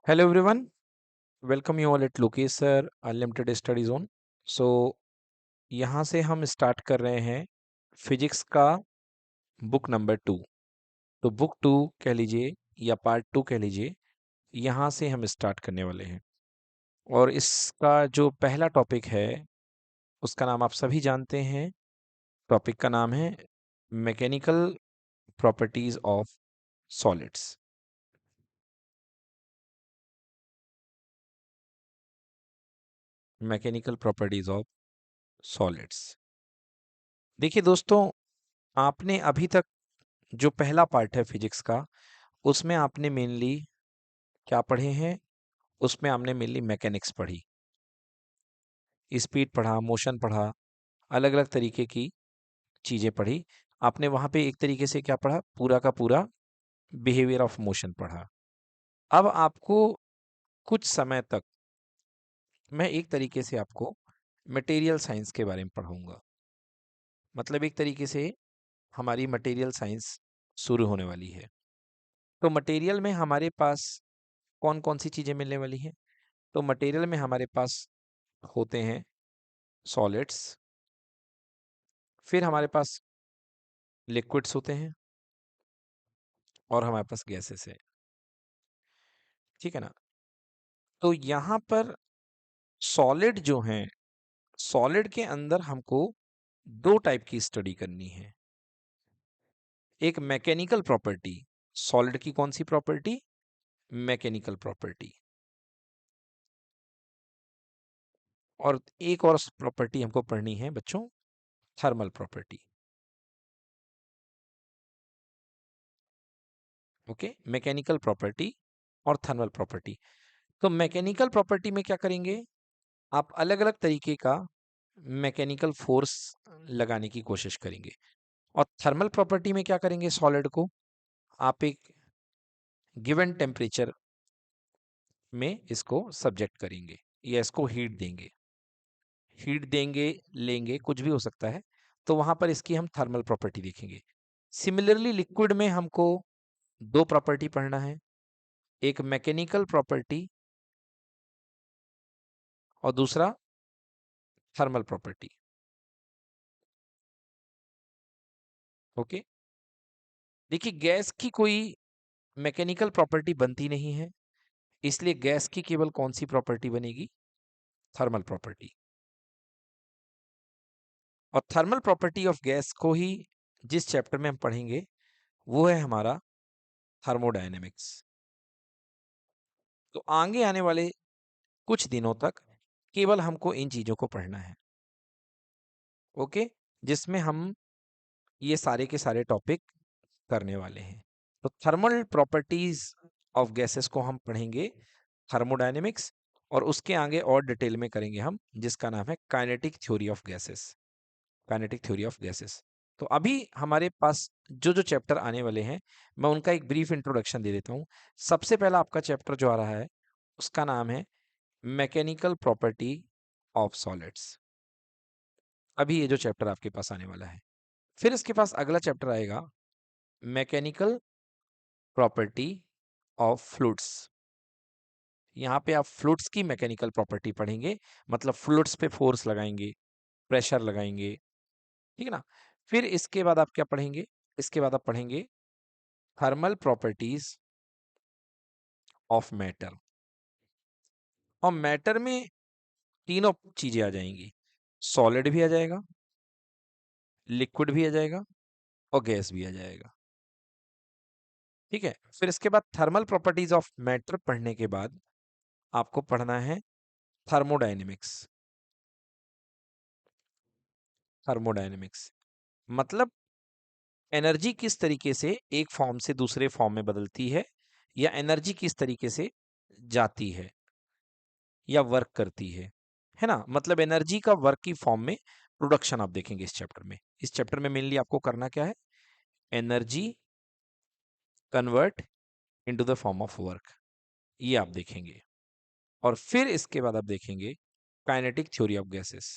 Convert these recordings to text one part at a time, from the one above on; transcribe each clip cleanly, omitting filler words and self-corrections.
Hello everyone, welcome you all at Lokesh Sir Unlimited Study Zone. So यहाँ से हम start कर रहे हैं फिजिक्स का बुक नंबर 2। तो बुक 2 कह लीजिए या पार्ट 2 कह लीजिए, यहाँ से हम स्टार्ट करने वाले हैं। और इसका जो पहला टॉपिक है उसका नाम आप सभी जानते हैं। टॉपिक का नाम है mechanical properties of solids. Mechanical properties of solids. देखिए दोस्तों, आपने अभी तक जो पहला पार्ट है फिजिक्स का, उसमें आपने मेनली क्या पढ़े हैं? उसमें आपने मेनली मैकेनिक्स पढ़ी, स्पीड पढ़ा, मोशन पढ़ा, अलग अलग तरीके की चीज़ें पढ़ी। आपने वहाँ पे एक तरीके से क्या पढ़ा? पूरा का पूरा बिहेवियर ऑफ मोशन पढ़ा। अब आपको कुछ समय तक मैं एक तरीके से आपको मटेरियल साइंस के बारे में पढ़ाऊंगा। मतलब एक तरीके से हमारी मटेरियल साइंस शुरू होने वाली है। तो मटेरियल में हमारे पास कौन कौन सी चीज़ें मिलने वाली हैं? तो मटेरियल में हमारे पास होते हैं सॉलिड्स, फिर हमारे पास लिक्विड्स होते हैं और हमारे पास गैसेस है। ठीक है ना? तो यहाँ पर सॉलिड जो हैं, सॉलिड के अंदर हमको दो टाइप की स्टडी करनी है। एक मैकेनिकल प्रॉपर्टी, सॉलिड की कौन सी प्रॉपर्टी? Mechanical property. और एक और प्रॉपर्टी हमको पढ़नी है बच्चों, thermal property. Okay, mechanical property और थर्मल प्रॉपर्टी। तो मैकेनिकल प्रॉपर्टी में क्या करेंगे? आप अलग अलग तरीके का मैकेनिकल फोर्स लगाने की कोशिश करेंगे। और थर्मल प्रॉपर्टी में क्या करेंगे? सॉलिड को आप एक गिवन टेम्परेचर में इसको सब्जेक्ट करेंगे या इसको हीट देंगे। हीट देंगे, लेंगे, कुछ भी हो सकता है। तो वहां पर इसकी हम थर्मल प्रॉपर्टी देखेंगे। सिमिलरली लिक्विड में हमको दो प्रॉपर्टी पढ़ना है, एक मैकेनिकल प्रॉपर्टी और दूसरा थर्मल प्रॉपर्टी। ओके, देखिए गैस की कोई मैकेनिकल प्रॉपर्टी बनती नहीं है, इसलिए गैस की केवल कौन सी प्रॉपर्टी बनेगी? Thermal property. और थर्मल प्रॉपर्टी ऑफ गैस को ही जिस चैप्टर में हम पढ़ेंगे वो है हमारा थर्मोडायनेमिक्स। तो आगे आने वाले कुछ दिनों तक केवल हमको इन चीजों को पढ़ना है। ओके, जिसमें हम ये सारे के सारे टॉपिक करने वाले हैं। तो थर्मल प्रॉपर्टीज ऑफ गैसेस को हम पढ़ेंगे थर्मोडायनेमिक्स, और उसके आगे और डिटेल में करेंगे हम, जिसका नाम है kinetic theory of gases. Kinetic theory of gases. तो अभी हमारे पास जो जो चैप्टर आने वाले हैं, मैं उनका एक ब्रीफ इंट्रोडक्शन दे देता हूँ। सबसे पहला आपका चैप्टर जो आ रहा है उसका नाम है मैकेनिकल प्रॉपर्टी ऑफ सॉलिड्स। अभी ये जो चैप्टर आपके पास आने वाला है। फिर इसके पास अगला चैप्टर आएगा मैकेनिकल प्रॉपर्टी ऑफ फ्लूइड्स। यहाँ पे आप फ्लूइड्स की मैकेनिकल प्रॉपर्टी पढ़ेंगे, मतलब फ्लूइड्स पे फोर्स लगाएंगे, प्रेशर लगाएंगे। ठीक है ना? फिर इसके बाद आप क्या पढ़ेंगे? इसके बाद आप पढ़ेंगे थर्मल प्रॉपर्टीज ऑफ मैटर। और मैटर में तीनों चीजें आ जाएंगी, सॉलिड भी आ जाएगा, लिक्विड भी आ जाएगा और गैस भी आ जाएगा। ठीक है? फिर इसके बाद थर्मल प्रॉपर्टीज ऑफ मैटर पढ़ने के बाद आपको पढ़ना है थर्मोडायनेमिक्स। थर्मोडायनेमिक्स मतलब एनर्जी किस तरीके से एक फॉर्म से दूसरे फॉर्म में बदलती है, या एनर्जी किस तरीके से जाती है या वर्क करती है ना? मतलब एनर्जी का वर्क की फॉर्म में प्रोडक्शन आप देखेंगे इस चैप्टर में। इस चैप्टर में मेनली आपको करना क्या है? Energy convert into the form of work, ये आप देखेंगे। और फिर इसके बाद आप देखेंगे kinetic theory of gases.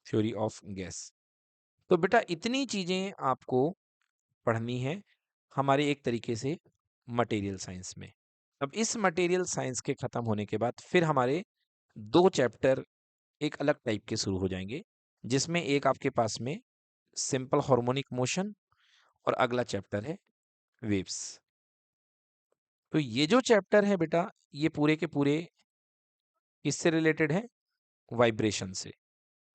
Theory of gas. तो बेटा इतनी चीजें आपको पढ़नी है। हमारे एक तरीके से मटेरियल साइंस में। अब इस मटेरियल साइंस के खत्म होने के बाद फिर हमारे 2 चैप्टर एक अलग टाइप के शुरू हो जाएंगे, जिसमें एक आपके पास में सिंपल हार्मोनिक मोशन और अगला चैप्टर है वेव्स। तो ये जो चैप्टर है बेटा, ये पूरे के पूरे किससे रिलेटेड है? वाइब्रेशन से।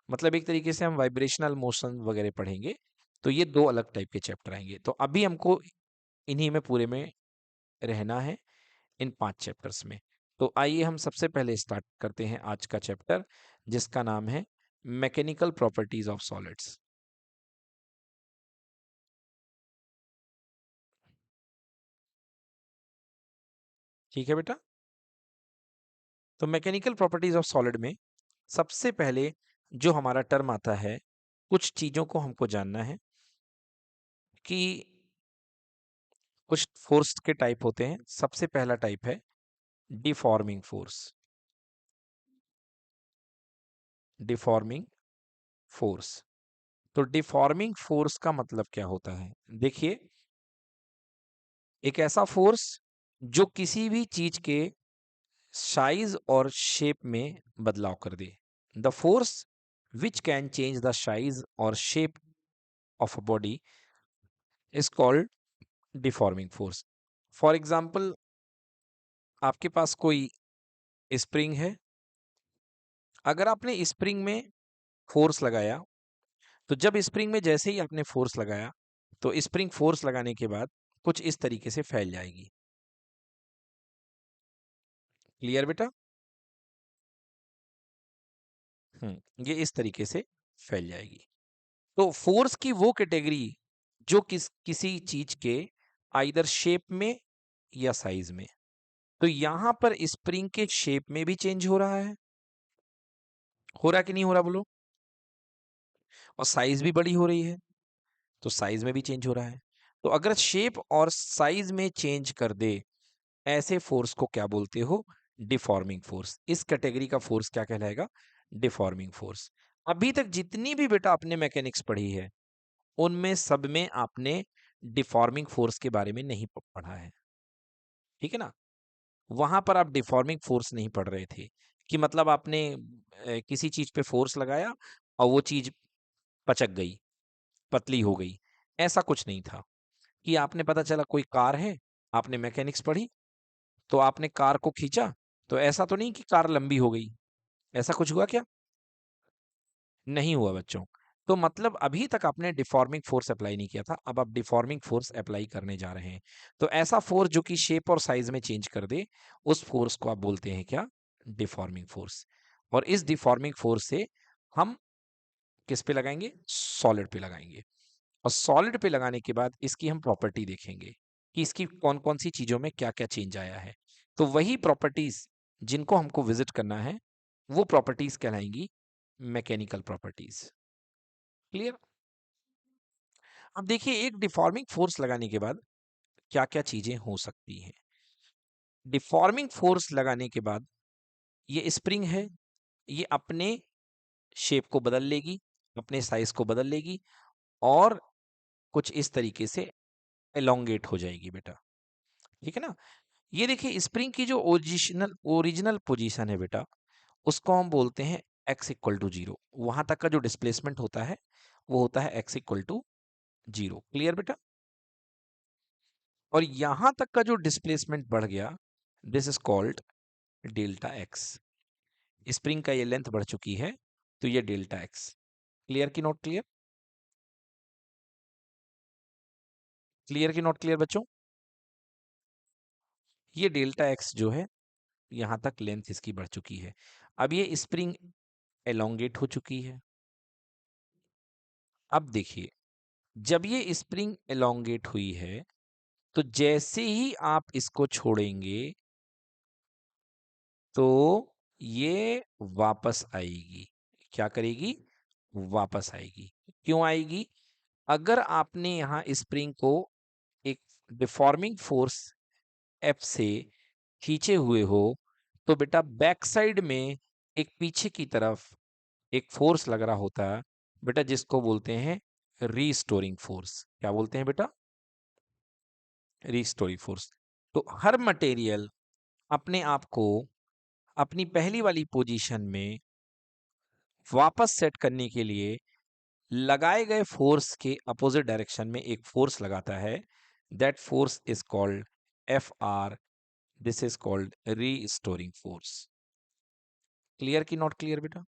मतलब एक तरीके से हम वाइब्रेशनल मोशन वगैरह पढ़ेंगे। तो ये 2 अलग टाइप के चैप्टर आएंगे। तो अभी हमको इन्हीं में पूरे में रहना है, इन 5 चैप्टर्स में। तो आइए हम सबसे पहले स्टार्ट करते हैं आज का चैप्टर, जिसका नाम है मैकेनिकल प्रॉपर्टीज ऑफ सॉलिड्स। ठीक है बेटा। तो मैकेनिकल प्रॉपर्टीज ऑफ सॉलिड में सबसे पहले जो हमारा टर्म आता है, कुछ चीजों को हमको जानना है कि कुछ फोर्स के टाइप होते हैं। सबसे पहला टाइप है डिफॉर्मिंग फोर्स। Deforming force. तो डिफॉर्मिंग फोर्स का मतलब क्या होता है? देखिए, एक ऐसा फोर्स जो किसी भी चीज के साइज और शेप में बदलाव कर दे। The force which can change the size और shape of a body is called deforming force. For example, आपके पास कोई स्प्रिंग है। अगर आपने स्प्रिंग में फोर्स लगाया, तो जब स्प्रिंग में जैसे ही आपने फोर्स लगाया, तो स्प्रिंग फोर्स लगाने के बाद कुछ इस तरीके से फैल जाएगी। क्लियर बेटा? ये इस तरीके से फैल जाएगी। तो फोर्स की वो कैटेगरी जो किसी चीज के आइदर शेप में या साइज में। तो यहां पर स्प्रिंग के शेप में भी चेंज हो रहा है। हो रहा कि नहीं हो रहा बोलो? और साइज भी बड़ी हो रही है, तो साइज में भी चेंज हो रहा है। तो अगर शेप और साइज में चेंज कर दे, ऐसे फोर्स को क्या बोलते हो? Deforming force. इस कैटेगरी का फोर्स क्या कहलाएगा? Deforming force. अभी तक जितनी भी बेटा आपने मैकेनिक्स पढ़ी है, उनमें सब में आपने डिफॉर्मिंग फोर्स के बारे में नहीं पढ़ा है। ठीक है ना? वहां पर आप डिफॉर्मिंग फोर्स नहीं पढ़ रहे थे कि मतलब आपने किसी चीज पे फोर्स लगाया और वो चीज पचक गई, पतली हो गई। ऐसा कुछ नहीं था कि आपने, पता चला कोई कार है, आपने मैकेनिक्स पढ़ी तो आपने कार को खींचा, तो ऐसा तो नहीं कि कार लंबी हो गई। ऐसा कुछ हुआ क्या? नहीं हुआ बच्चों। तो मतलब अभी तक आपने डिफॉर्मिंग फोर्स अप्लाई नहीं किया था, अब आप डिफॉर्मिंग फोर्स अप्लाई करने जा रहे हैं। तो ऐसा फोर्स जो कि शेप और साइज में चेंज कर दे, उस फोर्स को आप बोलते हैं क्या? Deforming force. और इस डिफॉर्मिंग फोर्स से हम किस पे लगाएंगे? सॉलिड पे लगाएंगे। और सॉलिड पे लगाने के बाद इसकी हम प्रॉपर्टी देखेंगे कि इसकी कौन कौन सी चीजों में क्या क्या चेंज आया है। तो वही प्रॉपर्टीज जिनको हमको विजिट करना है, वो प्रॉपर्टीज कहलाएंगी मैकेनिकल प्रॉपर्टीज। क्लियर? अब देखिए, एक डिफॉर्मिंग फोर्स लगाने के बाद क्या क्या चीजें हो सकती हैं। डिफॉर्मिंग फोर्स लगाने के बाद ये स्प्रिंग है, ये अपने शेप को बदल लेगी, अपने साइज को बदल लेगी और कुछ इस तरीके से एलोंगेट हो जाएगी बेटा। ठीक है ना? ये देखिए, स्प्रिंग की जो ओरिजिनल ओरिजिनल पोजीशन है बेटा, उसको हम बोलते हैं x इक्वल टू 0। वहां तक का जो डिस्प्लेसमेंट होता है, वो होता है x इक्वल टू 0। क्लियर बेटा? और यहां तक का जो डिस्प्लेसमेंट बढ़ गया, this is called delta x. Spring का ये लेंथ बढ़ चुकी है, तो ये डेल्टा एक्स। क्लियर की नॉट क्लियर? क्लियर की नॉट क्लियर बच्चों? ये डेल्टा एक्स जो है, यहां तक लेंथ इसकी बढ़ चुकी है। अब ये स्प्रिंग एलोंगेट हो चुकी है। अब देखिए, जब ये स्प्रिंग एलोंगेट हुई है, तो जैसे ही आप इसको छोड़ेंगे, तो ये वापस आएगी। क्या करेगी? वापस आएगी। क्यों आएगी? अगर आपने यहां स्प्रिंग को एक डिफॉर्मिंग फोर्स एफ से खींचे हुए हो, तो बेटा बैक साइड में एक पीछे की तरफ एक फोर्स लग रहा होता है बेटा, जिसको बोलते हैं रीस्टोरिंग फोर्स। क्या बोलते हैं बेटा? Restoring force. तो हर मटेरियल अपने आप को अपनी पहली वाली पोजीशन में वापस सेट करने के लिए लगाए गए फोर्स के अपोजिट डायरेक्शन में एक फोर्स लगाता है। That force is called F R. This is called restoring force. Clear की नॉट क्लियर बेटा?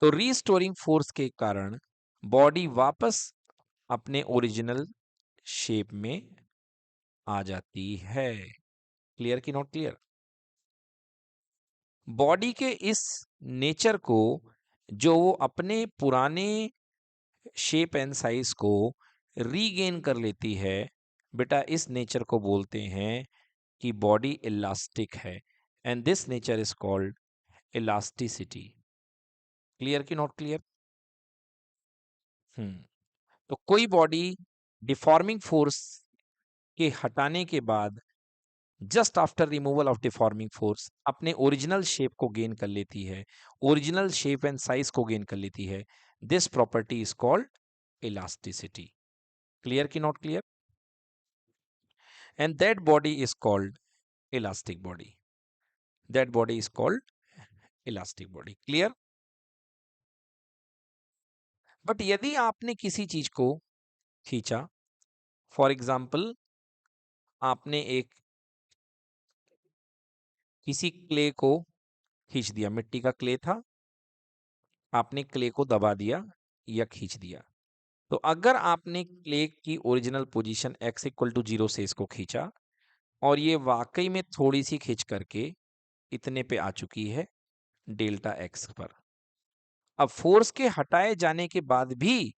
तो रीस्टोरिंग फोर्स के कारण बॉडी वापस अपने ओरिजिनल शेप में आ जाती है। क्लियर की नॉट क्लियर? बॉडी के इस नेचर को, जो वो अपने पुराने शेप एंड साइज को रीगेन कर लेती है, बेटा इस नेचर को बोलते हैं कि बॉडी इलास्टिक है। And this nature is called elasticity. Clear की नॉट क्लियर? तो कोई बॉडी डिफॉर्मिंग फोर्स के हटाने के बाद, just after removal of deforming force, अपने ओरिजिनल शेप को गेन कर लेती है, ओरिजिनल शेप एंड साइज को गेन कर लेती है। This property is called elasticity. Clear की not clear? And that body is called elastic body. That body is called elastic body. Clear? But यदि आपने किसी चीज को खींचा, फॉर एग्जाम्पल आपने एक किसी क्ले को खींच दिया, मिट्टी का क्ले था, आपने क्ले को दबा दिया या खींच दिया, तो अगर आपने क्ले की original position x equal to 0 से इसको खींचा और ये वाकई में थोड़ी सी खींच करके इतने पे आ चुकी है डेल्टा x पर, अब फोर्स के हटाए जाने के बाद भी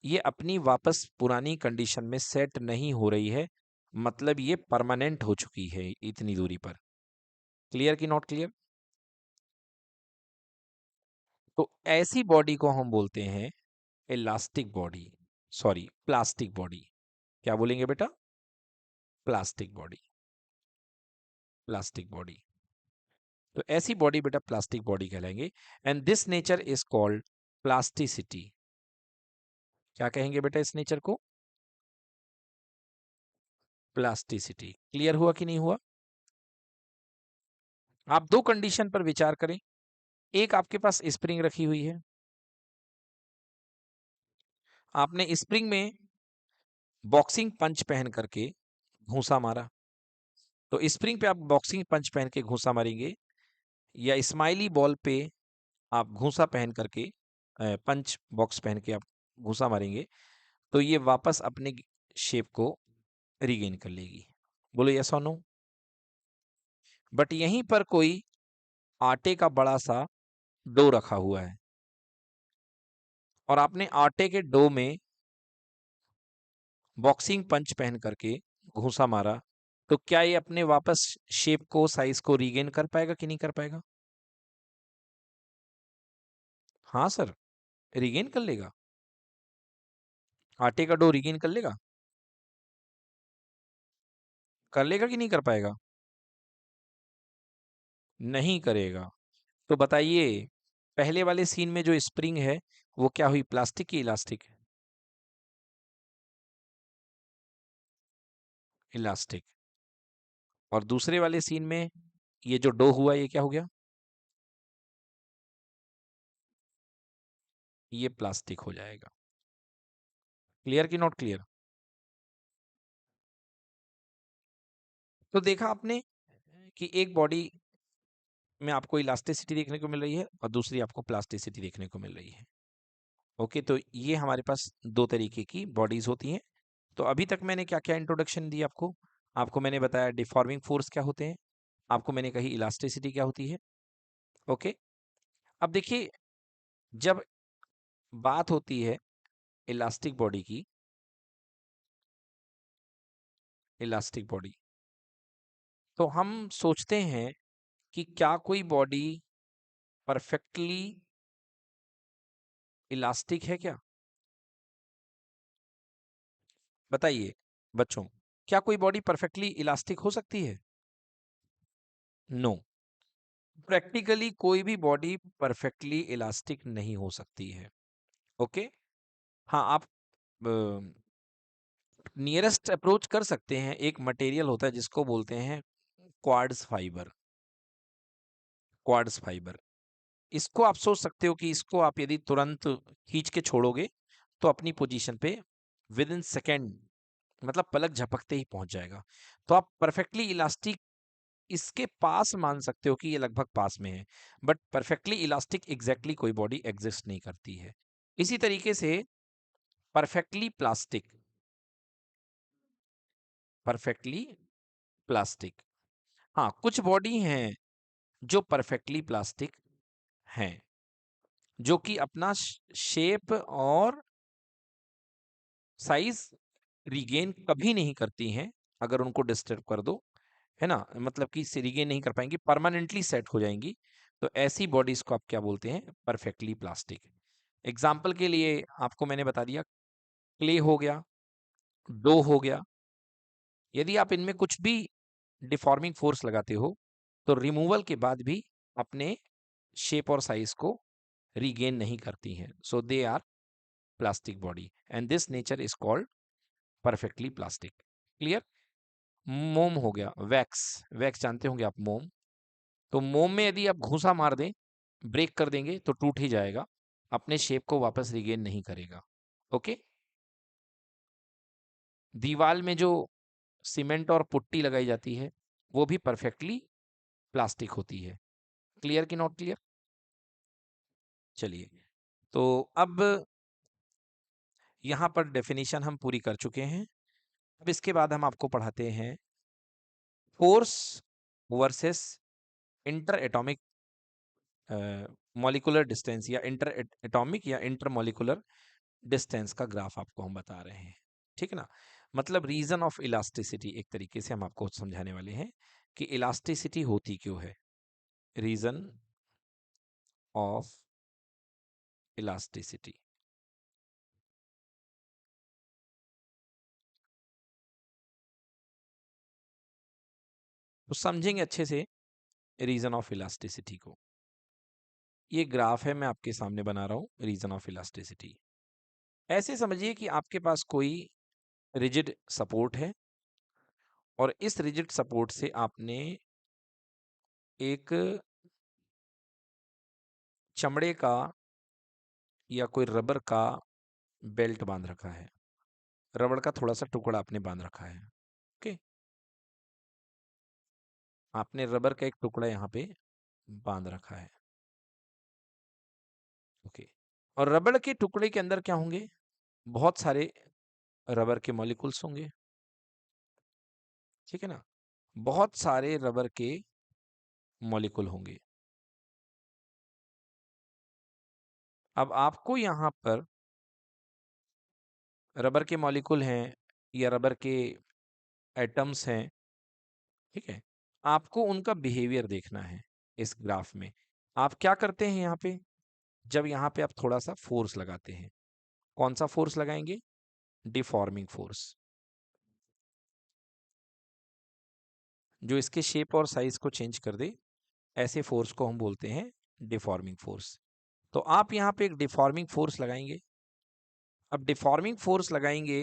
ये अपनी वापस पुरानी कंडीशन में सेट नहीं हो रही है, मतलब ये परमानेंट हो चुकी है इतनी दूरी पर। क्लियर की नॉट क्लियर? तो ऐसी बॉडी को हम बोलते हैं elastic body, sorry plastic body. क्या बोलेंगे बेटा? Plastic body. Plastic body. तो ऐसी बॉडी बेटा प्लास्टिक बॉडी कहलाएंगे। And this nature is called plasticity. क्या कहेंगे बेटा इस नेचर को? प्लास्टिसिटी। क्लियर हुआ कि नहीं हुआ? आप दो कंडीशन पर विचार करें। एक, आपके पास स्प्रिंग रखी हुई है, आपने स्प्रिंग में बॉक्सिंग पंच पहन करके घूंसा मारा, तो स्प्रिंग पे आप बॉक्सिंग पंच पहन के घूंसा मारेंगे या स्माइली बॉल पे आप घूंसा पहन करके पंच बॉक्स पहन के आप घूंसा मारेंगे, तो ये वापस अपने शेप को रीगेन कर लेगी। बोलो यस और नो? बट यहीं पर कोई आटे का बड़ा सा डो रखा हुआ है और आपने आटे के डो में बॉक्सिंग पंच पहन करके घूंसा मारा, तो क्या ये अपने वापस शेप को, साइज को रीगेन कर पाएगा कि नहीं कर पाएगा? हाँ सर, रीगेन कर लेगा। आटे का डो रीगेन कर लेगा कि नहीं कर पाएगा? नहीं करेगा। तो बताइए, पहले वाले सीन में जो स्प्रिंग है वो क्या हुई, प्लास्टिक की इलास्टिक? इलास्टिक। और दूसरे वाले सीन में ये जो डो हुआ ये क्या हो गया? ये प्लास्टिक हो जाएगा। क्लियर कि नॉट क्लियर? तो देखा आपने कि एक बॉडी में आपको इलास्टिसिटी देखने को मिल रही है और दूसरी आपको प्लास्टिसिटी देखने को मिल रही है। ओके, तो ये हमारे पास दो तरीके की बॉडीज होती हैं। तो अभी तक मैंने क्या क्या इंट्रोडक्शन दी आपको? आपको मैंने बताया डिफॉर्मिंग फोर्स क्या होते हैं, आपको मैंने कही इलास्टिसिटी क्या होती है। ओके, अब देखिए, जब बात होती है इलास्टिक बॉडी की, इलास्टिक बॉडी, तो हम सोचते हैं कि क्या कोई बॉडी परफेक्टली इलास्टिक है क्या? बताइए बच्चों, क्या कोई बॉडी परफेक्टली इलास्टिक हो सकती है? नो, प्रैक्टिकली कोई भी बॉडी परफेक्टली इलास्टिक नहीं हो सकती है। ओके, हाँ आप नियरेस्ट अप्रोच कर सकते हैं, एक मटेरियल होता है जिसको बोलते हैं क्वार्ट्ज फाइबर। क्वार्ट्ज फाइबर, इसको आप सोच सकते हो कि इसको आप यदि तुरंत खींच के छोड़ोगे तो अपनी पोजीशन पे विद इन सेकेंड, मतलब पलक झपकते ही पहुंच जाएगा। तो आप परफेक्टली इलास्टिक इसके पास मान सकते हो कि ये लगभग पास में है, बट परफेक्टली इलास्टिक एग्जैक्टली कोई बॉडी एग्जिस्ट नहीं करती है। इसी तरीके से परफेक्टली प्लास्टिक, परफेक्टली प्लास्टिक, हाँ कुछ बॉडी हैं जो परफेक्टली प्लास्टिक हैं, जो कि अपना शेप और साइज रिगेन कभी नहीं करती हैं अगर उनको डिस्टर्ब कर दो, है ना, मतलब कि रिगेन नहीं कर पाएंगी, परमानेंटली सेट हो जाएंगी। तो ऐसी बॉडीज को आप क्या बोलते हैं? Perfectly plastic. एग्जाम्पल के लिए आपको मैंने बता दिया, क्ले हो गया, डो हो गया। यदि आप इनमें कुछ भी डिफॉर्मिंग फोर्स लगाते हो तो रिमूवल के बाद भी अपने शेप और साइज को रीगेन नहीं करती हैं। So they are plastic body and this nature is called perfectly plastic. Clear? मोम हो गया, वैक्स, वैक्स जानते होंगे आप, मोम। तो मोम में यदि आप घूसा मार दें, ब्रेक कर देंगे तो टूट ही जाएगा, अपने शेप को वापस रिगेन नहीं करेगा। ओके। दीवार में जो सीमेंट और पुट्टी लगाई जाती है वो भी परफेक्टली प्लास्टिक होती है। क्लियर कि नॉट क्लियर? चलिए, तो अब यहाँ पर डेफिनेशन हम पूरी कर चुके हैं। अब इसके बाद हम आपको पढ़ाते हैं force versus inter atomic molecular distance, या इंटर एटॉमिक या इंटर मॉलिक्यूलर डिस्टेंस का ग्राफ आपको हम बता रहे हैं। ठीक है ना, मतलब रीजन ऑफ इलास्टिसिटी एक तरीके से हम आपको समझाने वाले हैं कि इलास्टिसिटी होती क्यों है। रीजन ऑफ इलास्टिसिटी, तो समझेंगे अच्छे से रीजन ऑफ इलास्टिसिटी को। ये ग्राफ है, मैं आपके सामने बना रहा हूं रीजन ऑफ इलास्टिसिटी। ऐसे समझिए कि आपके पास कोई रिजिड सपोर्ट है और इस रिजिड सपोर्ट से आपने एक चमड़े का या कोई रबर का बेल्ट बांध रखा है, रबड़ का थोड़ा सा टुकड़ा आपने बांध रखा है। ओके, आपने रबर का एक टुकड़ा यहाँ पे बांध रखा है। ओके, और रबड़ के टुकड़े के अंदर क्या होंगे? बहुत सारे रबर के मॉलिक्यूल्स होंगे। ठीक है ना, बहुत सारे रबर के मॉलिक्यूल होंगे। अब आपको यहाँ पर रबर के मॉलिक्यूल हैं या रबर के एटम्स हैं, ठीक है, आपको उनका बिहेवियर देखना है। इस ग्राफ में आप क्या करते हैं? यहाँ पे जब यहाँ पे आप थोड़ा सा फोर्स लगाते हैं, कौन सा फोर्स लगाएंगे? डिफॉर्मिंग फोर्स, जो इसके शेप और साइज को चेंज कर दे, ऐसे फोर्स को हम बोलते हैं डिफॉर्मिंग फोर्स। तो आप यहाँ पे एक डिफॉर्मिंग फोर्स लगाएंगे। अब डिफॉर्मिंग फोर्स लगाएंगे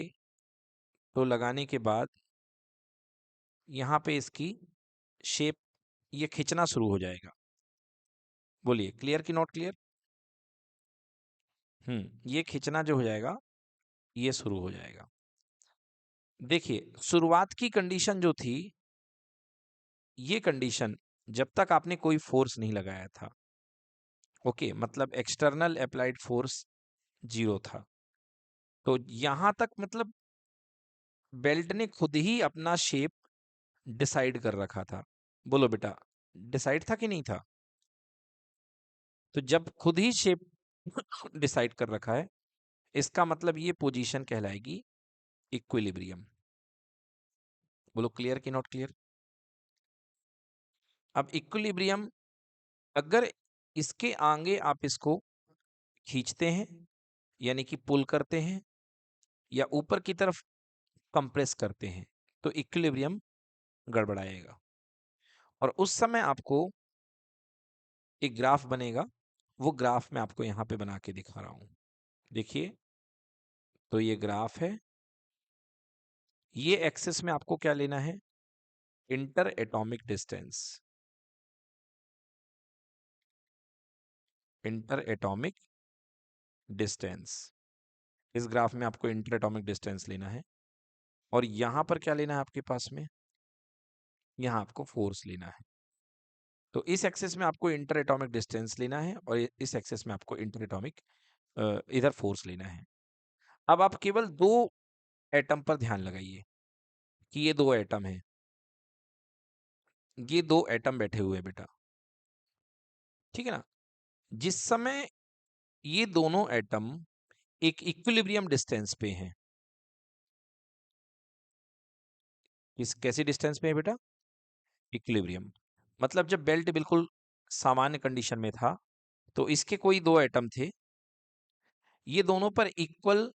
तो लगाने के बाद यहाँ पे इसकी शेप, ये खिंचना शुरू हो जाएगा। बोलिए क्लियर कि नॉट क्लियर? ये खिंचना जो हो जाएगा, ये शुरू हो जाएगा। देखिए, शुरुआत की कंडीशन जो थी, ये कंडीशन जब तक आपने कोई फोर्स नहीं लगाया था, ओके, मतलब एक्सटर्नल अप्लाइड फोर्स 0 था, तो यहां तक मतलब बेल्ट ने खुद ही अपना शेप डिसाइड कर रखा था। बोलो बेटा, डिसाइड था कि नहीं था? तो जब खुद ही शेप डिसाइड कर रखा है, इसका मतलब ये पोजीशन कहलाएगी इक्विलिब्रियम। बोलो क्लियर कि नॉट क्लियर? अब इक्विलिब्रियम, अगर इसके आगे आप इसको खींचते हैं यानी कि पुल करते हैं या ऊपर की तरफ कंप्रेस करते हैं, तो इक्विलिब्रियम गड़बड़ाएगा। और उस समय आपको एक ग्राफ बनेगा, वो ग्राफ मैं आपको यहाँ पे बना के दिखा रहा हूँ। देखिए, तो ये ग्राफ है, ये एक्सिस में आपको क्या लेना है? Inter atomic distance. Inter atomic distance, इस ग्राफ में आपको इंटर एटॉमिक डिस्टेंस लेना है। और यहां पर क्या लेना है आपके पास में? यहां आपको फोर्स लेना है। तो इस एक्सिस में आपको इंटर एटॉमिक डिस्टेंस लेना है और इस एक्सिस में आपको इंटर एटॉमिक इधर फोर्स लेना है। अब आप केवल दो एटम पर ध्यान लगाइए कि ये दो एटम है, ये दो एटम बैठे हुए हैं बेटा, ठीक है ना? जिस समय ये दोनों एटम एक इक्विलिब्रियम डिस्टेंस पे हैं, किस कैसी डिस्टेंस पे है बेटा? इक्विलिब्रियम। मतलब जब बेल्ट बिल्कुल सामान्य कंडीशन में था तो इसके कोई दो एटम थे, ये दोनों पर इक्वल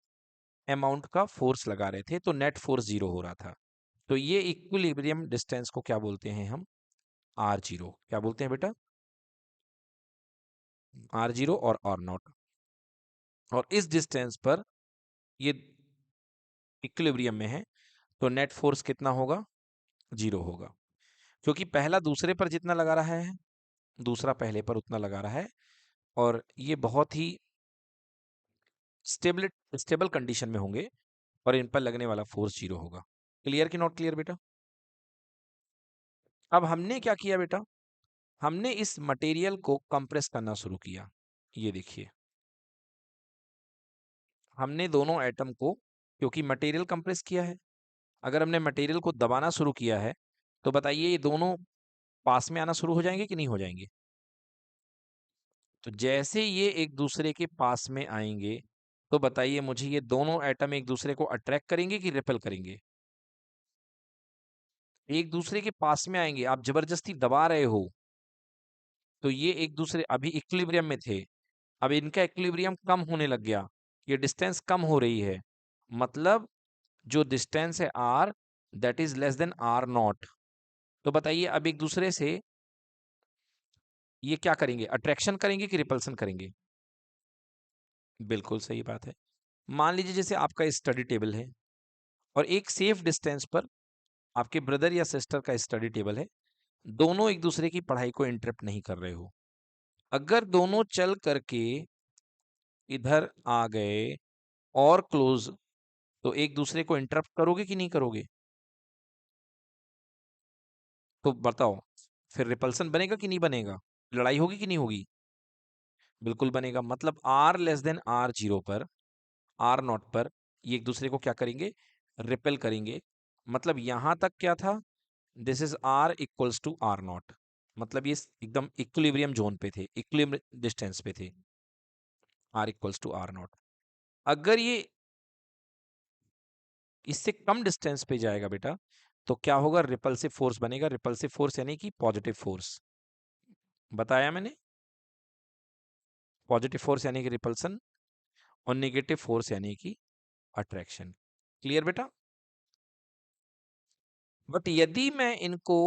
अमाउंट का फोर्स लगा रहे थे, तो नेट फोर्स जीरो हो रहा था। तो ये इक्विलिब्रियम डिस्टेंस को क्या बोलते हैं हम? R zero. क्या बोलते हैं बेटा? आर जीरो और आर नॉट। और इस डिस्टेंस पर ये इक्विलिब्रियम में है, तो नेट फोर्स कितना होगा? जीरो होगा, क्योंकि पहला दूसरे पर जितना लगा रहा है, दूसरा पहले पर उतना लगा रहा है। और ये बहुत ही स्टेबल कंडीशन में होंगे और इन पर लगने वाला फोर्स जीरो होगा। क्लियर कि नॉट क्लियर बेटा? अब हमने क्या किया बेटा? हमने इस मटेरियल को कंप्रेस करना शुरू किया। ये देखिए, हमने दोनों एटम को, क्योंकि मटेरियल कंप्रेस किया है, अगर हमने मटेरियल को दबाना शुरू किया है तो बताइए ये दोनों पास में आना शुरू हो जाएंगे कि नहीं हो जाएंगे? तो जैसे ये एक दूसरे के पास में आएंगे तो बताइए मुझे, ये दोनों एटम एक दूसरे को अट्रैक्ट करेंगे कि रिपेल करेंगे? एक दूसरे के पास में आएंगे। आप जबरदस्ती दबा रहे हो तो ये एक दूसरे, अभी इक्विलिब्रियम में थे, अब इनका इक्विलिब्रियम कम होने लग गया, ये डिस्टेंस कम हो रही है, मतलब जो डिस्टेंस है R, that is less than R naught. तो बताइए अब एक दूसरे से ये क्या करेंगे? अट्रैक्शन करेंगे कि रिपल्सन करेंगे? बिल्कुल सही बात है। मान लीजिए जैसे आपका स्टडी टेबल है और एक सेफ डिस्टेंस पर आपके ब्रदर या सिस्टर का स्टडी टेबल है, दोनों एक दूसरे की पढ़ाई को इंटरप्ट नहीं कर रहे हो। अगर दोनों चल करके इधर आ गए और क्लोज, तो एक दूसरे को इंटरप्ट करोगे कि नहीं करोगे? तो बताओ, फिर रिपल्सन बनेगा कि नहीं बनेगा? लड़ाई होगी कि नहीं होगी? बिल्कुल बनेगा। मतलब R less than R zero पर, आर नॉट पर ये एक दूसरे को क्या करेंगे? रिपेल करेंगे। मतलब यहां तक क्या था? This is R equals to R naught. मतलब ये एकदम इक्विलिब्रियम जोन पे थे, इक्विलिब्रियम डिस्टेंस पे थे, R equals to R naught. अगर ये इससे कम डिस्टेंस पे जाएगा बेटा, तो क्या होगा? रिपल्सिव फोर्स बनेगा। रिपल्सिव फोर्स यानी कि पॉजिटिव फोर्स, बताया मैंने। पॉजिटिव फोर्स यानी कि रिपल्सन और नेगेटिव फोर्स यानी कि अट्रैक्शन। क्लियर बेटा? बट यदि मैं इनको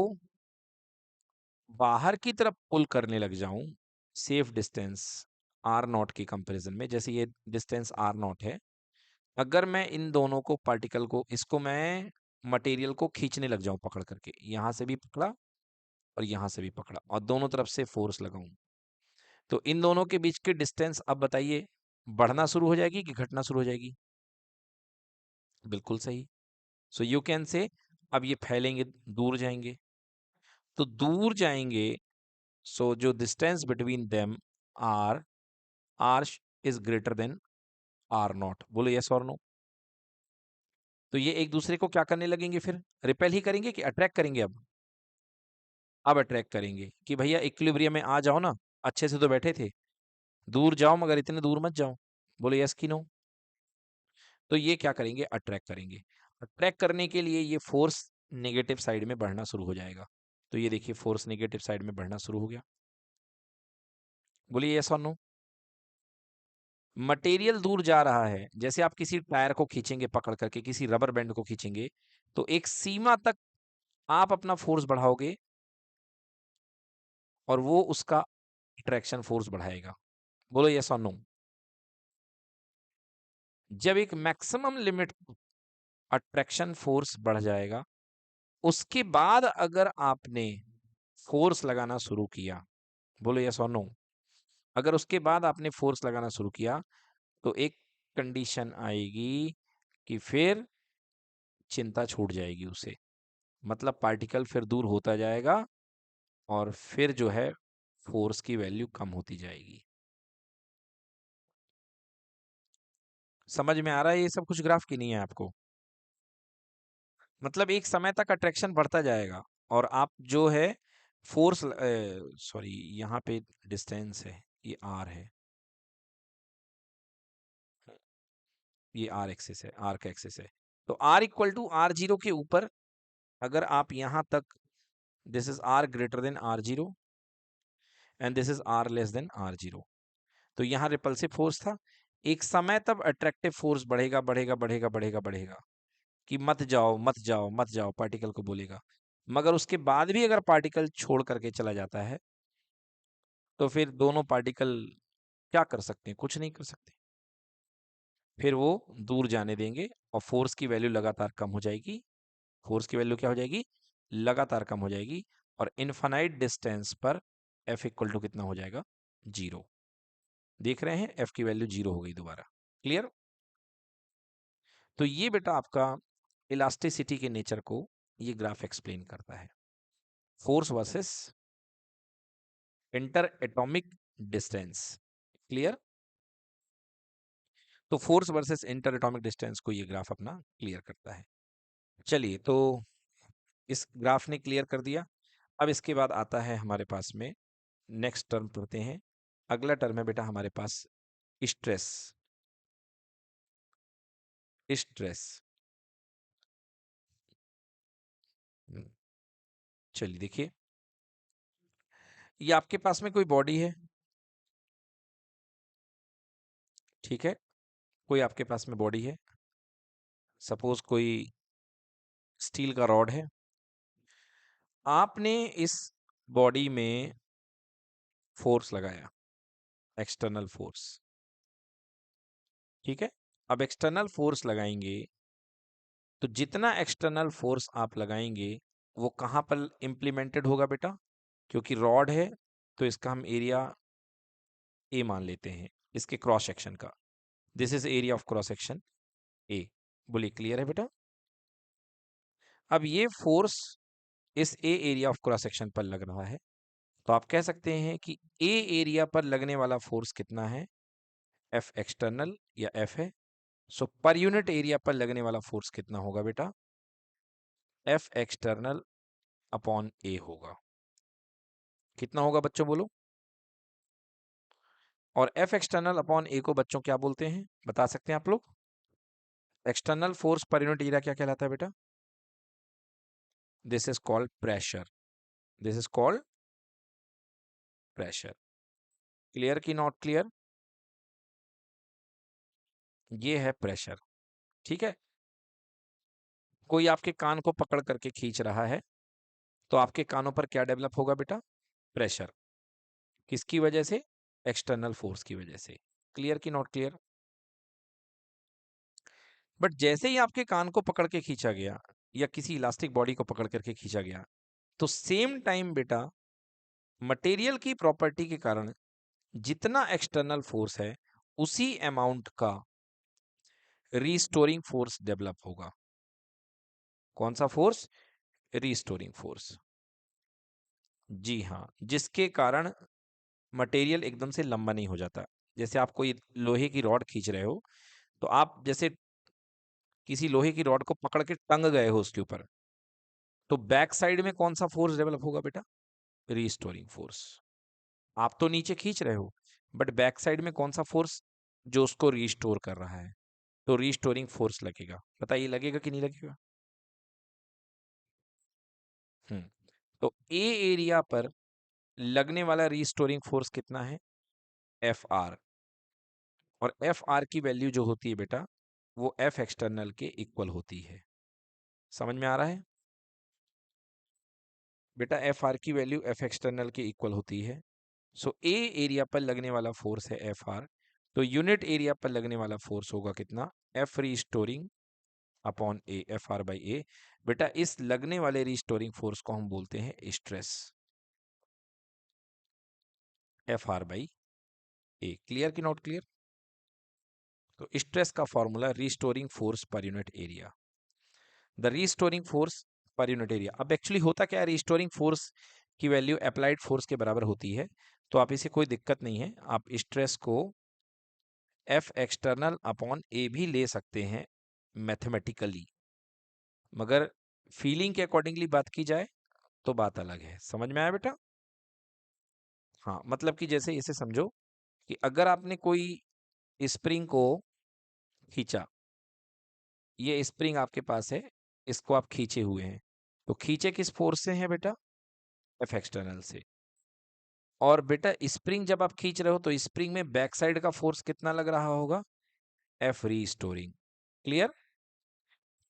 बाहर की तरफ पुल करने लग जाऊं, सेफ डिस्टेंस आर नॉट की कंपैरिजन में, जैसे ये डिस्टेंस आर नॉट है, अगर मैं इन दोनों को, पार्टिकल को, इसको मैं मटेरियल को खींचने लग जाऊं पकड़ करके, यहां से भी पकड़ा और यहां से भी पकड़ा और दोनों तरफ से फोर्स लगाऊं, तो इन दोनों के बीच की डिस्टेंस अब बताइए बढ़ना शुरू हो जाएगी कि घटना शुरू हो जाएगी? बिल्कुल सही। सो यू कैन से, अब ये फैलेंगे, दूर जाएंगे, तो दूर जाएंगे, सो जो distance between them R, R is greater than R naught. बोलो यस और नो? तो ये एक दूसरे को क्या करने लगेंगे? फिर रिपेल ही करेंगे कि अट्रैक्ट करेंगे? अब अट्रैक्ट करेंगे कि भैया इक्विलिब्रियम में आ जाओ ना, अच्छे से तो बैठे थे, दूर जाओ मगर इतने दूर मत जाओ। बोलो यस कि नो? तो ये क्या करेंगे? अट्रैक्ट करेंगे। अट्रैक्ट करने के लिए ये फोर्स नेगेटिव साइड में बढ़ना शुरू हो जाएगा। तो ये देखिए फोर्स नेगेटिव साइड में बढ़ना शुरू हो गया। बोलिए यस और नो? मटेरियल दूर जा रहा है, जैसे आप किसी टायर को खींचेंगे पकड़ करके, किसी रबर बैंड को खींचेंगे, तो एक सीमा तक आप अपना फोर्स बढ़ाओगे और वो उसका अट्रैक्शन फोर्स बढ़ाएगा। बोलो यस और नो? जब एक मैक्सिमम लिमिट अट्रैक्शन फोर्स बढ़ जाएगा। उसके बाद अगर आपने फोर्स लगाना शुरू किया, बोलो यस और नो, अगर उसके बाद आपने फोर्स लगाना शुरू किया तो एक कंडीशन आएगी कि फिर चिंता छूट जाएगी उसे, मतलब पार्टिकल फिर दूर होता जाएगा और फिर जो है फोर्स की वैल्यू कम होती जाएगी। समझ में आ रहा है ये सब कुछ ग्राफ की नहीं है आपको? मतलब एक समय तक अट्रैक्शन बढ़ता जाएगा और आप जो है फोर्स, सॉरी यहाँ पे डिस्टेंस है, ये आर है, ये आर एक्सिस है, आर का एक्सिस है। तो R equal to R zero के ऊपर अगर आप यहाँ तक, this is R greater than R zero and this is R less than R zero, तो यहाँ रिपल्सिव फोर्स था। एक समय तब अट्रैक्टिव फोर्स बढ़ेगा बढ़ेगा बढ़ेगा बढ़ेगा बढ़ेगा कि मत जाओ मत जाओ मत जाओ, पार्टिकल को बोलेगा। मगर उसके बाद भी अगर पार्टिकल छोड़ करके चला जाता है तो फिर दोनों पार्टिकल क्या कर सकते हैं? कुछ नहीं कर सकते। फिर वो दूर जाने देंगे और फोर्स की वैल्यू लगातार कम हो जाएगी। फोर्स की वैल्यू क्या हो जाएगी? लगातार कम हो जाएगी। और इनफाइनाइट डिस्टेंस पर एफ इक्वल टू कितना हो जाएगा? जीरो। देख रहे हैं, एफ की वैल्यू जीरो हो गई दोबारा। क्लियर? तो ये बेटा आपका इलास्टिसिटी के नेचर को ये ग्राफ एक्सप्लेन करता है, force versus interatomic distance. Clear? तो force versus interatomic distance को ये ग्राफ अपना क्लियर करता है। चलिए, तो इस ग्राफ ने क्लियर कर दिया। अब इसके बाद आता है हमारे पास में नेक्स्ट टर्म पढ़ते हैं। अगला टर्म है बेटा हमारे पास स्ट्रेस। स्ट्रेस, चलिए देखिए, ये आपके पास में कोई बॉडी है, ठीक है, कोई आपके पास में बॉडी है, सपोज कोई स्टील का रॉड है। आपने इस बॉडी में फोर्स लगाया, एक्सटर्नल फोर्स, ठीक है। अब एक्सटर्नल फोर्स लगाएंगे तो जितना एक्सटर्नल फोर्स आप लगाएंगे वो कहाँ पर इम्प्लीमेंटेड होगा बेटा? क्योंकि रॉड है तो इसका हम एरिया ए मान लेते हैं, इसके क्रॉस सेक्शन का। This is area of cross section A. बोलिए क्लियर है बेटा? अब ये फोर्स इस ए एरिया ऑफ क्रॉस सेक्शन पर लग रहा है, तो आप कह सकते हैं कि ए एरिया पर लगने वाला फोर्स कितना है? एफ एक्सटर्नल या एफ है। सो पर यूनिट एरिया पर लगने वाला फोर्स कितना होगा बेटा? एफ एक्सटर्नल अपॉन ए होगा। कितना होगा बच्चों, बोलो? और एफ एक्सटर्नल अपॉन ए को बच्चों क्या बोलते हैं, बता सकते हैं आप लोग? External force per unit area क्या कहलाता है बेटा? This is called pressure. This is called pressure. Clear की नॉट क्लियर? ये है प्रेशर, ठीक है। कोई आपके कान को पकड़ करके खींच रहा है तो आपके कानों पर क्या डेवलप होगा बेटा? प्रेशर। किसकी वजह से? एक्सटर्नल फोर्स की वजह से। क्लियर की नॉट क्लियर? बट जैसे ही आपके कान को पकड़ के खींचा गया या किसी इलास्टिक बॉडी को पकड़ करके खींचा गया, तो सेम टाइम बेटा मटेरियल की प्रॉपर्टी के कारण जितना एक्सटर्नल फोर्स है उसी अमाउंट का रीस्टोरिंग फोर्स डेवलप होगा। कौन सा फोर्स? Restoring force. जी हाँ, जिसके कारण मटेरियल एकदम से लंबा नहीं हो जाता। जैसे आप कोई लोहे की रॉड खींच रहे हो, तो आप जैसे किसी लोहे की रॉड को पकड़ के टंग गए हो उसके ऊपर, तो बैक साइड में कौन सा फोर्स डेवलप होगा बेटा? Restoring force. आप तो नीचे खींच रहे हो बट बैक साइड में कौन सा फोर्स जो उसको रीस्टोर कर रहा है? तो रीस्टोरिंग फोर्स लगेगा। बताइए लगेगा कि नहीं लगेगा? हम्म। तो ए एरिया पर लगने वाला रीस्टोरिंग फोर्स कितना है? F are. और एफ आर की वैल्यू जो होती है बेटा वो एफ एक्सटर्नल के इक्वल होती है। समझ में आ रहा है बेटा? एफ आर की वैल्यू एफ एक्सटर्नल के इक्वल होती है। सो ए एरिया पर लगने वाला फोर्स है एफ आर, तो यूनिट एरिया पर लगने वाला फोर्स होगा कितना? F restoring upon A, F R by A. बेटा इस लगने वाले रिस्टोरिंग फोर्स को हम बोलते हैं stress, F R by A. Clear कि नॉट क्लियर? तो स्ट्रेस का formula restoring force per unit area, the restoring force per unit area. अब एक्चुअली होता क्या है, रिस्टोरिंग फोर्स की वैल्यू अप्लाइड फोर्स के बराबर होती है, तो आप इसे कोई दिक्कत नहीं है, आप स्ट्रेस को एफ एक्सटर्नल अपॉन ए भी ले सकते हैं मैथमेटिकली, मगर फीलिंग के अकॉर्डिंगली बात की जाए तो बात अलग है। समझ में आया बेटा? हाँ, मतलब कि जैसे इसे समझो कि अगर आपने कोई स्प्रिंग को खींचा, ये स्प्रिंग आपके पास है, इसको आप खींचे हुए हैं, तो खींचे किस फोर्स से हैं बेटा? एफ एक्सटर्नल से। और बेटा स्प्रिंग जब आप खींच रहे हो तो स्प्रिंग में बैक साइड का फोर्स कितना लग रहा होगा? F restoring. क्लियर?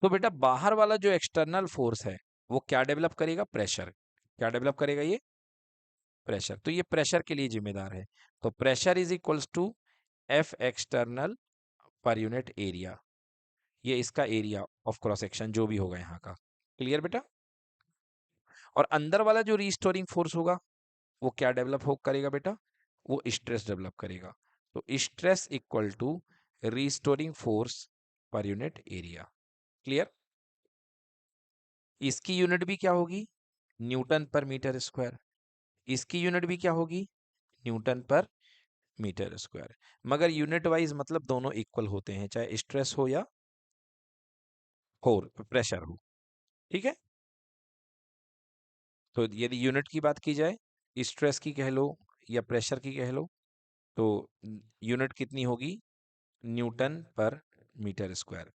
तो बेटा बाहर वाला जो एक्सटर्नल फोर्स है वो क्या डेवलप करेगा? प्रेशर। क्या डेवलप करेगा? ये प्रेशर। तो ये प्रेशर के लिए जिम्मेदार है, तो pressure is equals to F external per unit area, ये इसका एरिया ऑफ क्रॉस सेक्शन जो भी होगा यहाँ का। क्लियर बेटा? और अंदर वाला जो रीस्टोरिंग फोर्स होगा वो क्या डेवलप हो करेगा बेटा? वो स्ट्रेस डेवलप करेगा। तो stress equal to restoring force per unit area. Clear? इसकी यूनिट भी क्या होगी? न्यूटन पर मीटर स्क्वायर। इसकी यूनिट भी क्या होगी? न्यूटन पर मीटर स्क्वायर। मगर यूनिट वाइज मतलब दोनों इक्वल होते हैं, चाहे स्ट्रेस हो या हो प्रेशर हो। ठीक है? तो यदि यूनिट की बात की जाए, स्ट्रेस की कह लो या प्रेशर की कह लो, तो यूनिट कितनी होगी? न्यूटन पर मीटर स्क्वायर।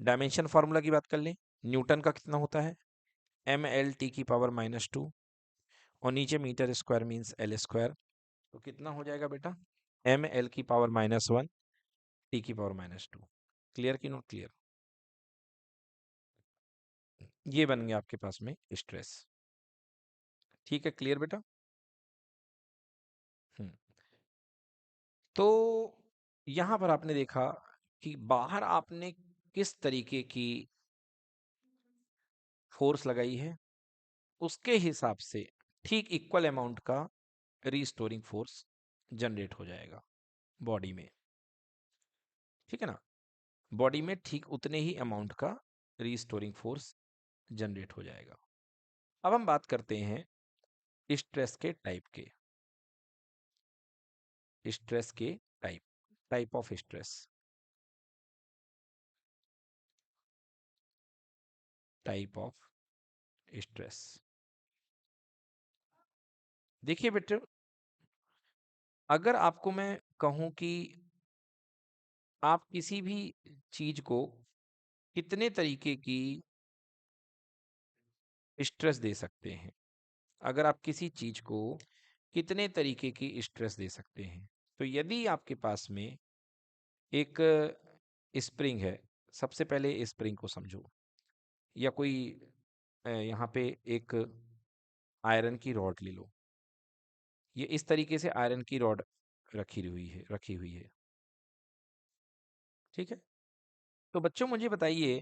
डायमेंशन फार्मूला की बात कर लें, न्यूटन का कितना होता है? एम एल टी की पावर -2, और नीचे metre square means L square, तो कितना हो जाएगा बेटा? एम एल की पावर -1 टी की पावर -2। क्लियर कि नॉट क्लियर? ये बन गया आपके पास में स्ट्रेस। ठीक है, क्लियर बेटा? हम्म। तो यहां पर आपने देखा कि बाहर आपने किस तरीके की फोर्स लगाई है, उसके हिसाब से ठीक इक्वल अमाउंट का रीस्टोरिंग फोर्स जनरेट हो जाएगा बॉडी में। ठीक है ना? बॉडी में ठीक उतने ही अमाउंट का रीस्टोरिंग फोर्स जनरेट हो जाएगा। अब हम बात करते हैं स्ट्रेस के टाइप के, स्ट्रेस के type, type of stress, type of stress. देखिए बेटे, अगर आपको मैं कहूं कि आप किसी भी चीज को कितने तरीके की स्ट्रेस दे सकते हैं, अगर आप किसी चीज को कितने तरीके की स्ट्रेस दे सकते हैं, तो यदि आपके पास में एक स्प्रिंग है, सबसे पहले स्प्रिंग को समझो, या कोई यहाँ पे एक आयरन की रॉड ले लो, ये इस तरीके से आयरन की रॉड रखी हुई है। ठीक है? तो बच्चों मुझे बताइए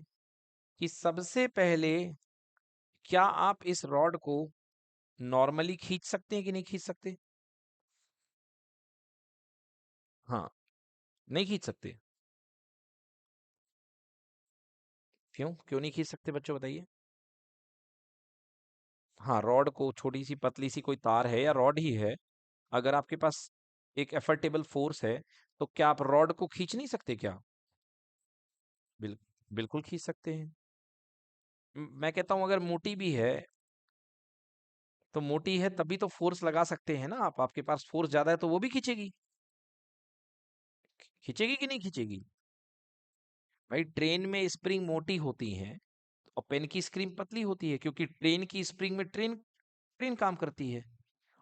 कि सबसे पहले क्या आप इस रॉड को नॉर्मली खींच सकते हैं कि नहीं खींच सकते? हाँ, नहीं खींच सकते। क्यों क्यों नहीं खींच सकते बच्चों, बताइए। हाँ, रॉड को, छोटी सी पतली सी कोई तार है या रॉड ही है, अगर आपके पास एक एफर्टेबल फोर्स है, तो क्या आप रॉड को खींच नहीं सकते क्या? बिल, बिल्कुल खींच सकते हैं। मैं कहता हूं अगर मोटी भी है, तो मोटी है तभी तो फोर्स लगा सकते हैं ना आप, आपके पास फोर्स ज्यादा है तो वो भी खींचेगी। खींचेगी कि नहीं खींचेगी? भाई ट्रेन में स्प्रिंग मोटी होती है और पेन की स्प्रिंग पतली होती है, क्योंकि ट्रेन की स्प्रिंग में ट्रेन ट्रेन काम करती है,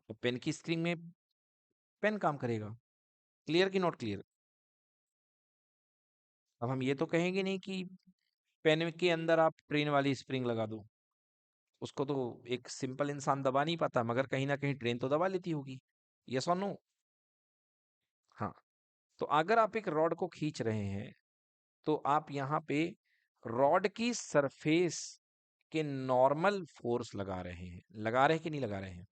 और पेन की स्प्रिंग में पेन काम करेगा। क्लियर कि नॉट क्लियर? अब हम ये तो कहेंगे नहीं कि पेन के अंदर आप ट्रेन वाली स्प्रिंग लगा दो, उसको तो एक सिंपल इंसान दबा नहीं पाता, मगर कहीं ना कहीं ट्रेन तो दबा लेती होगी। यस और नो? हाँ। तो अगर आप एक रॉड को खींच रहे हैं, तो आप यहाँ पे रॉड की सरफेस के नॉर्मल फोर्स लगा रहे हैं, लगा रहे हैं कि नहीं लगा रहे हैं,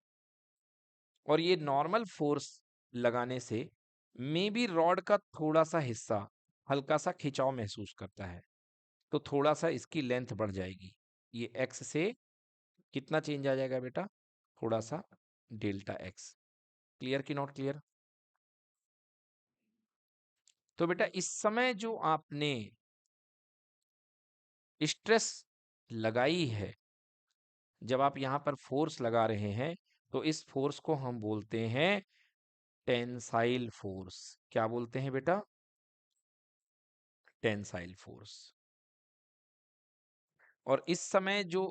और ये नॉर्मल फोर्स लगाने से मे बी रॉड का थोड़ा सा हिस्सा हल्का सा खिंचाव महसूस करता है, तो थोड़ा सा इसकी लेंथ बढ़ जाएगी। ये एक्स से कितना चेंज आ जाएगा बेटा, थोड़ा सा डेल्टा एक्स। क्लियर कि नॉट क्लियर? तो बेटा इस समय जो आपने स्ट्रेस लगाई है, जब आप यहां पर फोर्स लगा रहे हैं, तो इस फोर्स को हम बोलते हैं टेंसाइल फोर्स। क्या बोलते हैं बेटा? Tensile force. और इस समय जो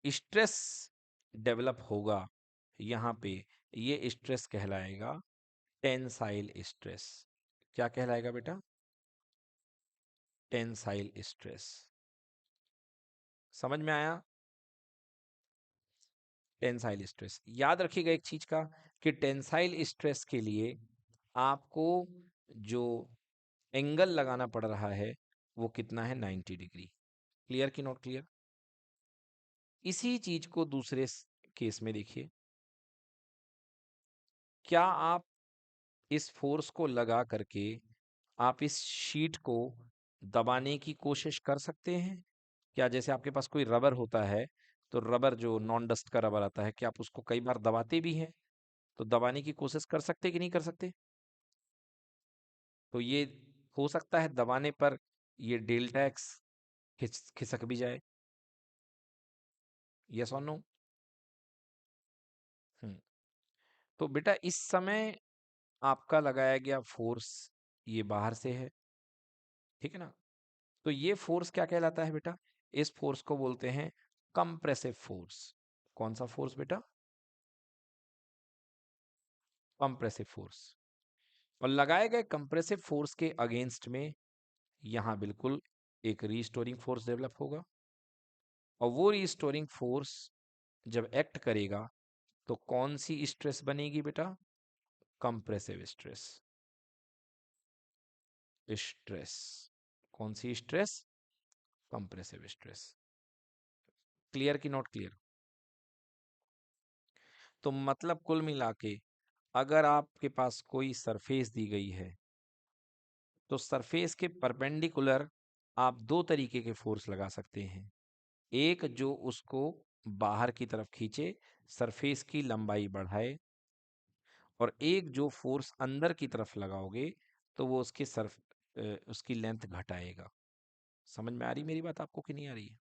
स्ट्रेस डेवलप होगा यहाँ पे, ये स्ट्रेस कहलाएगा टेंसाइल स्ट्रेस। क्या कहलाएगा बेटा? Tensile stress. समझ में आया? Tensile stress. याद रखिएगा एक चीज का, कि टेंसाइल स्ट्रेस के लिए आपको जो एंगल लगाना पड़ रहा है वो कितना है, 90 डिग्री। क्लियर कि नॉट क्लियर? इसी चीज को दूसरे केस में देखिए। क्या आप इस फोर्स को लगा करके आप इस शीट को दबाने की कोशिश कर सकते हैं? क्या जैसे आपके पास कोई रबर होता है, तो रबर जो नॉन डस्ट का रबर आता है, क्या आप उसको कई बार दबाते भी हैं? तो दबाने की कोशिश कर सकते कि नहीं कर सकते? तो ये हो सकता है दबाने पर ये डेल्टा एक्स खिसक भी जाए। यस और नो? हम्म। तो बेटा इस समय आपका लगाया गया फोर्स ये बाहर से है, ठीक है ना? तो ये फोर्स क्या कहलाता है बेटा? इस फोर्स को बोलते हैं कंप्रेसिव फोर्स। कौन सा फोर्स बेटा? Compressive force. और लगाए गए कंप्रेसिव फोर्स के अगेंस्ट में यहां बिल्कुल एक रीस्टोरिंग फोर्स डेवलप होगा, और वो रीस्टोरिंग फोर्स जब एक्ट करेगा तो कौन सी स्ट्रेस बनेगी बेटा? Compressive stress. स्ट्रेस कौन सी स्ट्रेस? Compressive stress. क्लियर कि नॉट क्लियर? तो मतलब कुल मिला के, अगर आपके पास कोई सरफेस दी गई है, तो सरफेस के परपेंडिकुलर आप दो तरीके के फोर्स लगा सकते हैं। एक जो उसको बाहर की तरफ खींचे, सरफेस की लंबाई बढ़ाए, और एक जो फोर्स अंदर की तरफ लगाओगे तो वो उसके उसकी लेंथ घटाएगा। समझ में आ रही मेरी बात आपको कि नहीं आ रही है?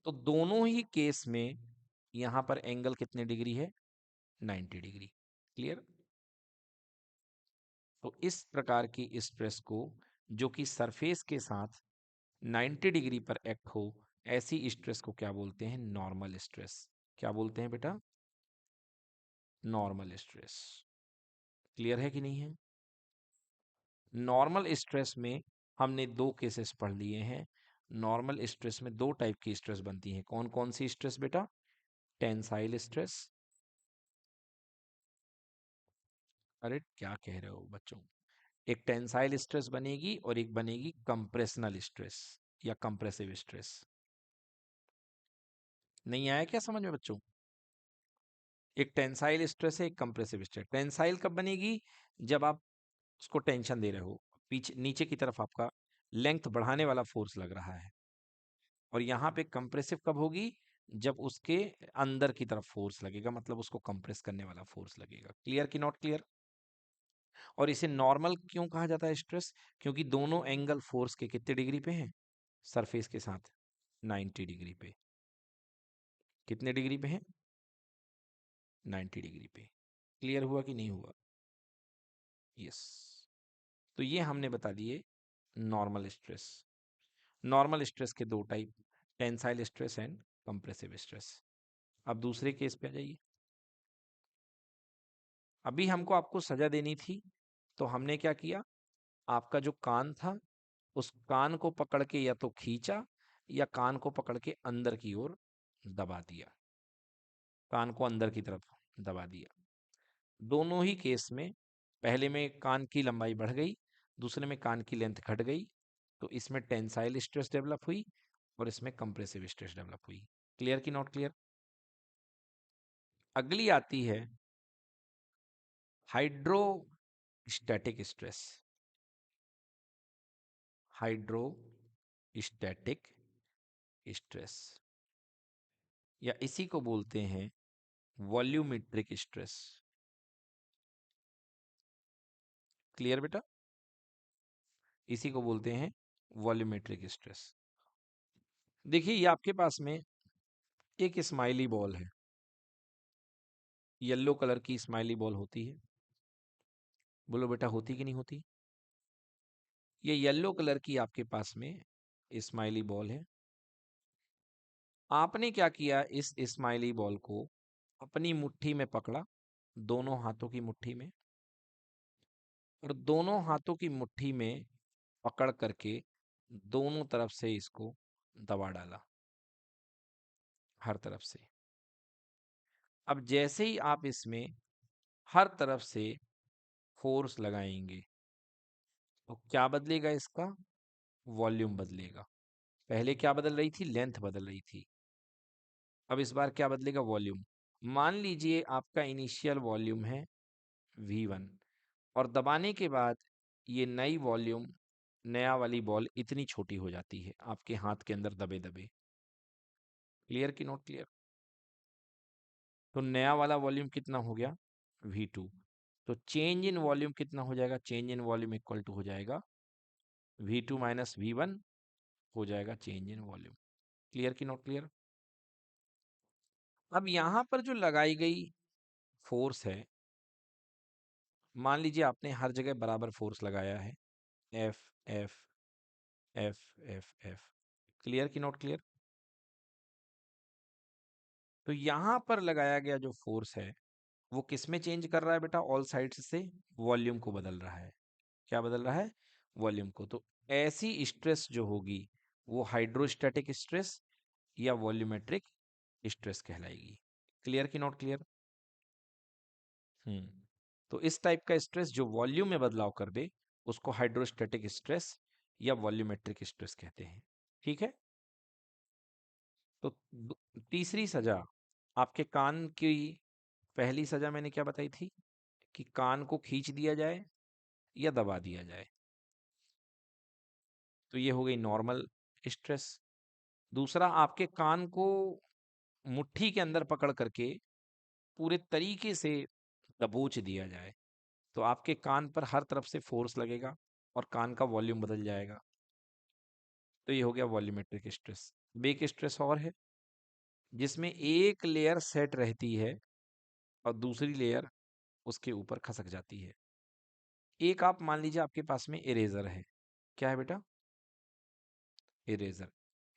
तो दोनों ही केस में यहां पर एंगल कितने डिग्री है? 90 डिग्री। क्लियर? तो इस प्रकार की स्ट्रेस को, जो कि सरफेस के साथ 90 डिग्री पर एक्ट हो, ऐसी स्ट्रेस को क्या बोलते हैं? Normal stress. क्या बोलते हैं बेटा? Normal stress. क्लियर है कि नहीं है? नॉर्मल स्ट्रेस में हमने दो केसेस पढ़ लिए हैं। नॉर्मल स्ट्रेस में दो टाइप की स्ट्रेस बनती हैं। कौन कौन सी स्ट्रेस बेटा? Tensile stress. अरे क्या कह रहे हो बच्चों? एक टेंसाइल स्ट्रेस बनेगी और एक बनेगी कंप्रेशनल स्ट्रेस या कंप्रेसिव स्ट्रेस। नहीं आया क्या समझ में बच्चों? एक टेंसाइल स्ट्रेस है, एक कंप्रेसिव स्ट्रेस। टेंसाइल कब बनेगी? जब आप उसको टेंशन दे रहे हो, पीछे नीचे की तरफ आपका लेंथ बढ़ाने वाला फोर्स लग रहा है। और यहाँ पे कंप्रेसिव कब होगी? जब उसके अंदर की तरफ फोर्स लगेगा, मतलब उसको कंप्रेस करने वाला फोर्स लगेगा। क्लियर कि नॉट क्लियर? और इसे नॉर्मल क्यों कहा जाता है स्ट्रेस? क्योंकि दोनों एंगल फोर्स के कितने डिग्री पे हैं? सरफेस के साथ 90 डिग्री पे। कितने डिग्री पे हैं? 90 डिग्री पे। क्लियर हुआ कि नहीं हुआ? यस। तो ये हमने बता दिए नॉर्मल स्ट्रेस। नॉर्मल स्ट्रेस के दो type, tensile stress and compressive stress. अब दूसरे केस पे आ जाइए। अभी हमको आपको सजा देनी थी, तो हमने क्या किया? आपका जो कान था, उस कान को पकड़ के या तो खींचा या कान को पकड़ के अंदर की ओर दबा दिया। कान को अंदर की तरफ दबा दिया। दोनों ही केस में, पहले में कान की लंबाई बढ़ गई, दूसरे में कान की लेंथ घट गई। तो इसमें टेंसाइल स्ट्रेस डेवलप हुई और इसमें कंप्रेसिव स्ट्रेस डेवलप हुई। क्लियर कि नॉट क्लियर? अगली आती है हाइड्रोस्टैटिक स्ट्रेस। हाइड्रोस्टैटिक स्ट्रेस या इसी को बोलते हैं वॉल्यूमेट्रिक स्ट्रेस। क्लियर बेटा? इसी को बोलते हैं वॉल्यूमेट्रिक स्ट्रेस। देखिए ये आपके पास में एक स्माइली बॉल है, येलो कलर की स्माइली बॉल होती है। बोलो बेटा होती कि नहीं होती? ये येलो कलर की आपके पास में स्माइली बॉल है। आपने क्या किया, इस स्माइली बॉल को अपनी मुट्ठी में पकड़ा, दोनों हाथों की मुट्ठी में, और दोनों हाथों की मुट्ठी में पकड़ करके दोनों तरफ से इसको दबा डाला, हर तरफ से। अब जैसे ही आप इसमें हर तरफ से फोर्स लगाएंगे तो क्या बदलेगा? इसका वॉल्यूम बदलेगा। पहले क्या बदल रही थी? लेंथ बदल रही थी। अब इस बार क्या बदलेगा? वॉल्यूम। मान लीजिए आपका इनिशियल वॉल्यूम है V1 और दबाने के बाद ये नई वॉल्यूम, नया वाली बॉल इतनी छोटी हो जाती है आपके हाथ के अंदर दबे दबे। क्लियर कि नॉट क्लियर? तो नया वाला वॉल्यूम कितना हो गया? V2। तो चेंज इन वॉल्यूम कितना हो जाएगा? Change in volume equal to हो जाएगा V2 माइनस V1, हो जाएगा चेंज इन वॉल्यूम। क्लियर कि नॉट क्लियर? अब यहां पर जो लगाई गई फोर्स है, मान लीजिए आपने हर जगह बराबर फोर्स लगाया है, F F F F F. Clear कि नॉट क्लियर? तो यहां पर लगाया गया जो फोर्स है वो किस में चेंज कर रहा है बेटा? ऑल साइड्स से वॉल्यूम को बदल रहा है। क्या बदल रहा है? वॉल्यूम को। तो ऐसी स्ट्रेस जो होगी वो हाइड्रोस्टैटिक स्ट्रेस या वॉल्यूमेट्रिक स्ट्रेस कहलाएगी। क्लियर कि नॉट क्लियर? तो इस टाइप का स्ट्रेस जो वॉल्यूम में बदलाव कर दे उसको हाइड्रोस्टैटिक स्ट्रेस या वॉल्यूमेट्रिक स्ट्रेस कहते हैं। ठीक है? तो तीसरी सजा, आपके कान की पहली सजा मैंने क्या बताई थी कि कान को खींच दिया जाए या दबा दिया जाए। तो ये हो गई नॉर्मल स्ट्रेस। दूसरा, आपके कान को मुट्ठी के अंदर पकड़ करके पूरे तरीके से दबोच दिया जाए तो आपके कान पर हर तरफ से फोर्स लगेगा और कान का वॉल्यूम बदल जाएगा। तो ये हो गया वॉल्यूमेट्रिक स्ट्रेस। बेक स्ट्रेस और है जिसमें एक लेयर सेट रहती है और दूसरी लेयर उसके ऊपर खसक जाती है। एक आप मान लीजिए आपके पास में इरेजर है। क्या है बेटा? इरेजर।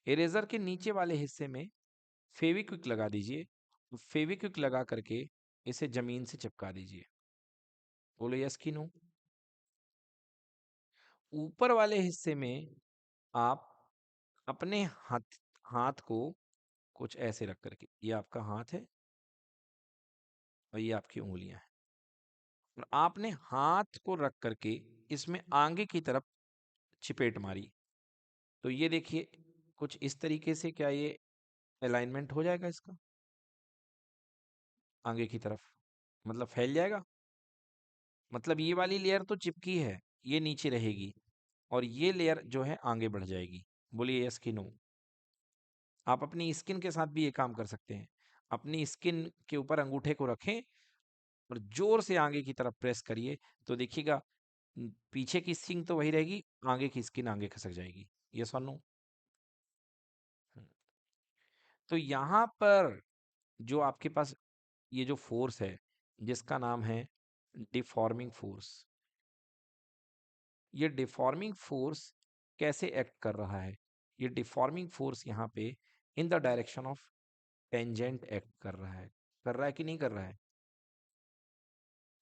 इरेजर के नीचे वाले हिस्से में फेविक्विक लगा दीजिए। फेविक्विक लगा करके इसे जमीन से चिपका दीजिए। बोलो यस कि नो? ऊपर वाले हिस्से में आप अपने हाथ हाथ को कुछ ऐसे रख करके, ये आपका हाथ है और ये आपकी उंगलियां हैं, और आपने हाथ को रख करके इसमें आगे की तरफ चिपेट मारी। तो ये देखिए कुछ इस तरीके से, क्या ये अलाइनमेंट हो जाएगा इसका आगे की तरफ? मतलब फैल जाएगा। मतलब ये वाली लेयर तो चिपकी है, ये नीचे रहेगी और ये लेयर जो है आगे बढ़ जाएगी। बोलिए यस कि नो? आप अपनी स्किन के साथ भी ये काम कर सकते हैं। अपनी स्किन के ऊपर अंगूठे को रखें और जोर से आगे की तरफ प्रेस करिए तो देखिएगा पीछे की स्किन तो वही रहेगी, आगे की स्किन आगे खसक जाएगी। यस और नो? तो यहाँ पर जो आपके पास ये जो फोर्स है जिसका नाम है डिफॉर्मिंग फोर्स, ये डिफॉर्मिंग फोर्स कैसे एक्ट कर रहा है? ये डिफॉर्मिंग फोर्स यहाँ पे in the direction of tangent act कर रहा है। कर रहा है कि नहीं कर रहा है?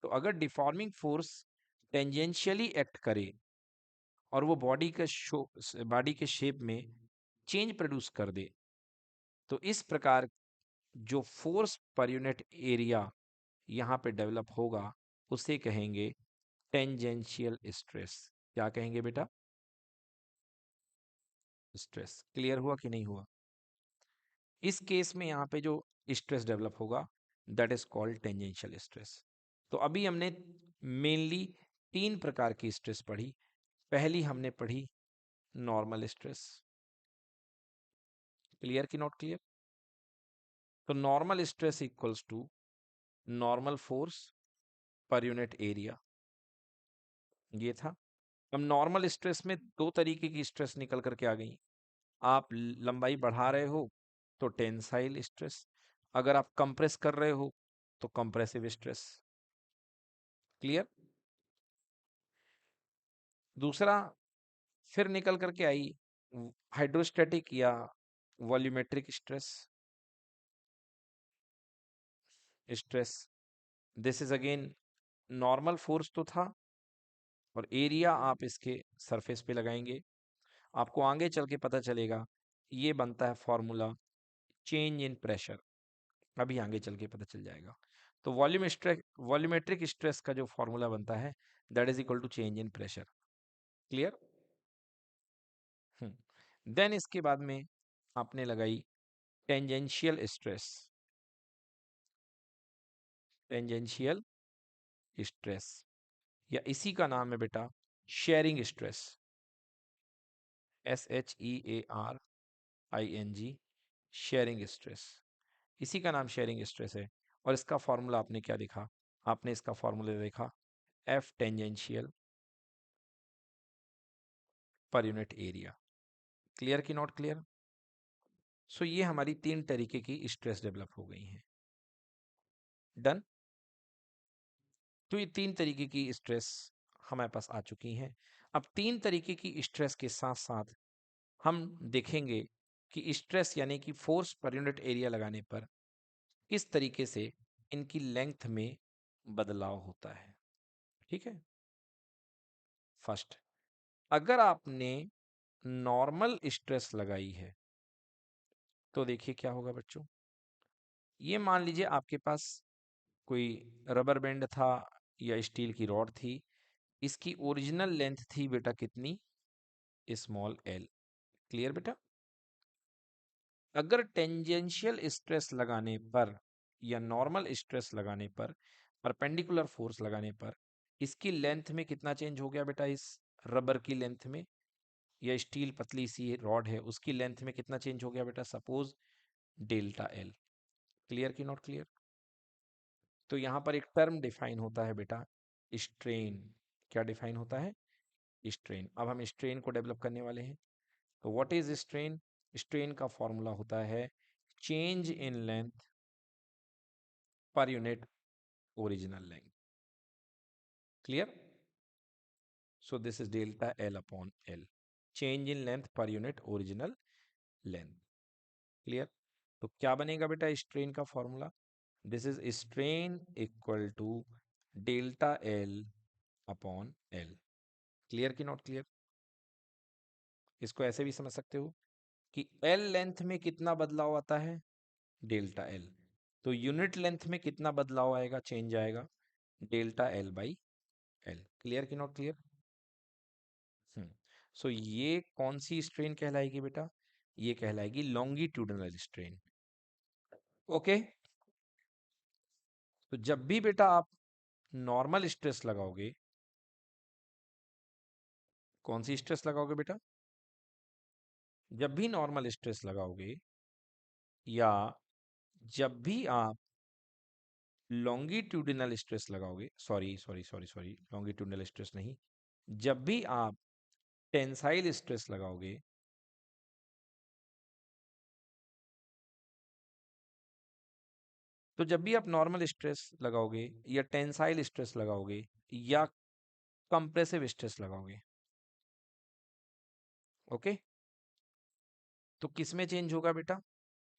तो अगर डिफॉर्मिंग फोर्स टेंजेंशियली एक्ट करे और वो बॉडी के शेप में चेंज प्रोड्यूस कर दे तो इस प्रकार जो फोर्स पर यूनिट एरिया यहाँ पे डेवलप होगा उसे कहेंगे टेंजेंशियल स्ट्रेस। क्या कहेंगे बेटा? स्ट्रेस। क्लियर हुआ कि नहीं हुआ? इस केस में यहाँ पे जो स्ट्रेस डेवलप होगा that is called tangential stress. तो अभी हमने मेनली 3 प्रकार की स्ट्रेस पढ़ी। पहली हमने पढ़ी नॉर्मल स्ट्रेस। क्लियर कि नॉट क्लियर? तो normal stress equals to normal force per unit area, ये था। अब नॉर्मल स्ट्रेस में 2 तरीके की स्ट्रेस निकल करके आ गई। आप लंबाई बढ़ा रहे हो तो टेंसाइल स्ट्रेस, अगर आप कंप्रेस कर रहे हो तो कंप्रेसिव स्ट्रेस। क्लियर? दूसरा फिर निकल करके आई हाइड्रोस्टैटिक या volumetric stress. Stress this is again normal force तो था और एरिया आप इसके सरफेस पे लगाएंगे। आपको आगे चल के पता चलेगा ये बनता है फॉर्मूला चेंज इन प्रेशर, अभी आगे चल के पता चल जाएगा। तो वॉल्यूमेट्रिक स्ट्रेस का जो फॉर्मूला बनता है that is equal to change in pressure. Clear? Then इसके बाद में आपने लगाई टेंजेंशियल स्ट्रेस। टेंजेंशियल स्ट्रेस या इसी का नाम है बेटा sharing stress. SHEARING, sharing stress. इसी का नाम शेयरिंग स्ट्रेस है। और इसका फॉर्मूला आपने क्या देखा? आपने इसका फॉर्मूला देखा F टेंजेंशियल पर यूनिट एरिया। क्लियर कि नॉट क्लियर? सो ये हमारी 3 तरीके की स्ट्रेस डेवलप हो गई हैं। डन? तो ये 3 तरीके की स्ट्रेस हमारे पास आ चुकी हैं। अब 3 तरीके की स्ट्रेस के साथ साथ हम देखेंगे कि स्ट्रेस यानी कि फोर्स पर यूनिट एरिया लगाने पर किस तरीके से इनकी लेंथ में बदलाव होता है। ठीक है? फर्स्ट, अगर आपने नॉर्मल स्ट्रेस लगाई है तो देखिए क्या होगा बच्चों। ये मान लीजिए आपके पास कोई रबर बैंड था या स्टील की रॉड थी, इसकी ओरिजिनल लेंथ थी बेटा कितनी? Small L. क्लियर बेटा? अगर टेंजेंशियल स्ट्रेस लगाने पर या नॉर्मल स्ट्रेस लगाने पर, परपेंडिकुलर फोर्स लगाने पर इसकी लेंथ में कितना चेंज हो गया बेटा? इस रबर की लेंथ में या स्टील पतली सी रॉड है उसकी लेंथ में कितना चेंज हो गया बेटा? Suppose delta L. क्लियर की नॉट क्लियर? तो यहां पर एक टर्म डिफाइन होता है बेटा स्ट्रेन। क्या डिफाइन होता है? स्ट्रेन। अब हम स्ट्रेन को डेवलप करने वाले हैं। तो व्हाट इज स्ट्रेन? स्ट्रेन का फॉर्मूला होता है change in length per unit original length. Clear? So this is delta L upon L, change in length per unit original length. Clear? तो क्या बनेगा बेटा स्ट्रेन का formula? This is strain equal to delta L upon L. Clear की not clear? इसको ऐसे भी समझ सकते हो कि एल लेंथ में कितना बदलाव आता है? Delta L. तो यूनिट लेंथ में कितना बदलाव आएगा, चेंज आएगा? Delta L by L. Clear की नॉट क्लियर? सो ये कौन सी स्ट्रेन कहलाएगी बेटा? ये कहलाएगी लॉन्गिट्यूडनल स्ट्रेन। ओके? तो जब भी बेटा आप नॉर्मल स्ट्रेस लगाओगे, कौन सी स्ट्रेस लगाओगे बेटा? जब भी नॉर्मल स्ट्रेस लगाओगे या जब भी आप लॉन्गिट्यूडिनल स्ट्रेस लगाओगे, sorry sorry sorry sorry, longitudinal stress नहीं, जब भी आप टेंसाइल स्ट्रेस लगाओगे, तो जब भी आप नॉर्मल स्ट्रेस लगाओगे या टेंसाइल स्ट्रेस लगाओगे या कंप्रेसिव स्ट्रेस लगाओगे, ओके, तो किस में चेंज होगा बेटा?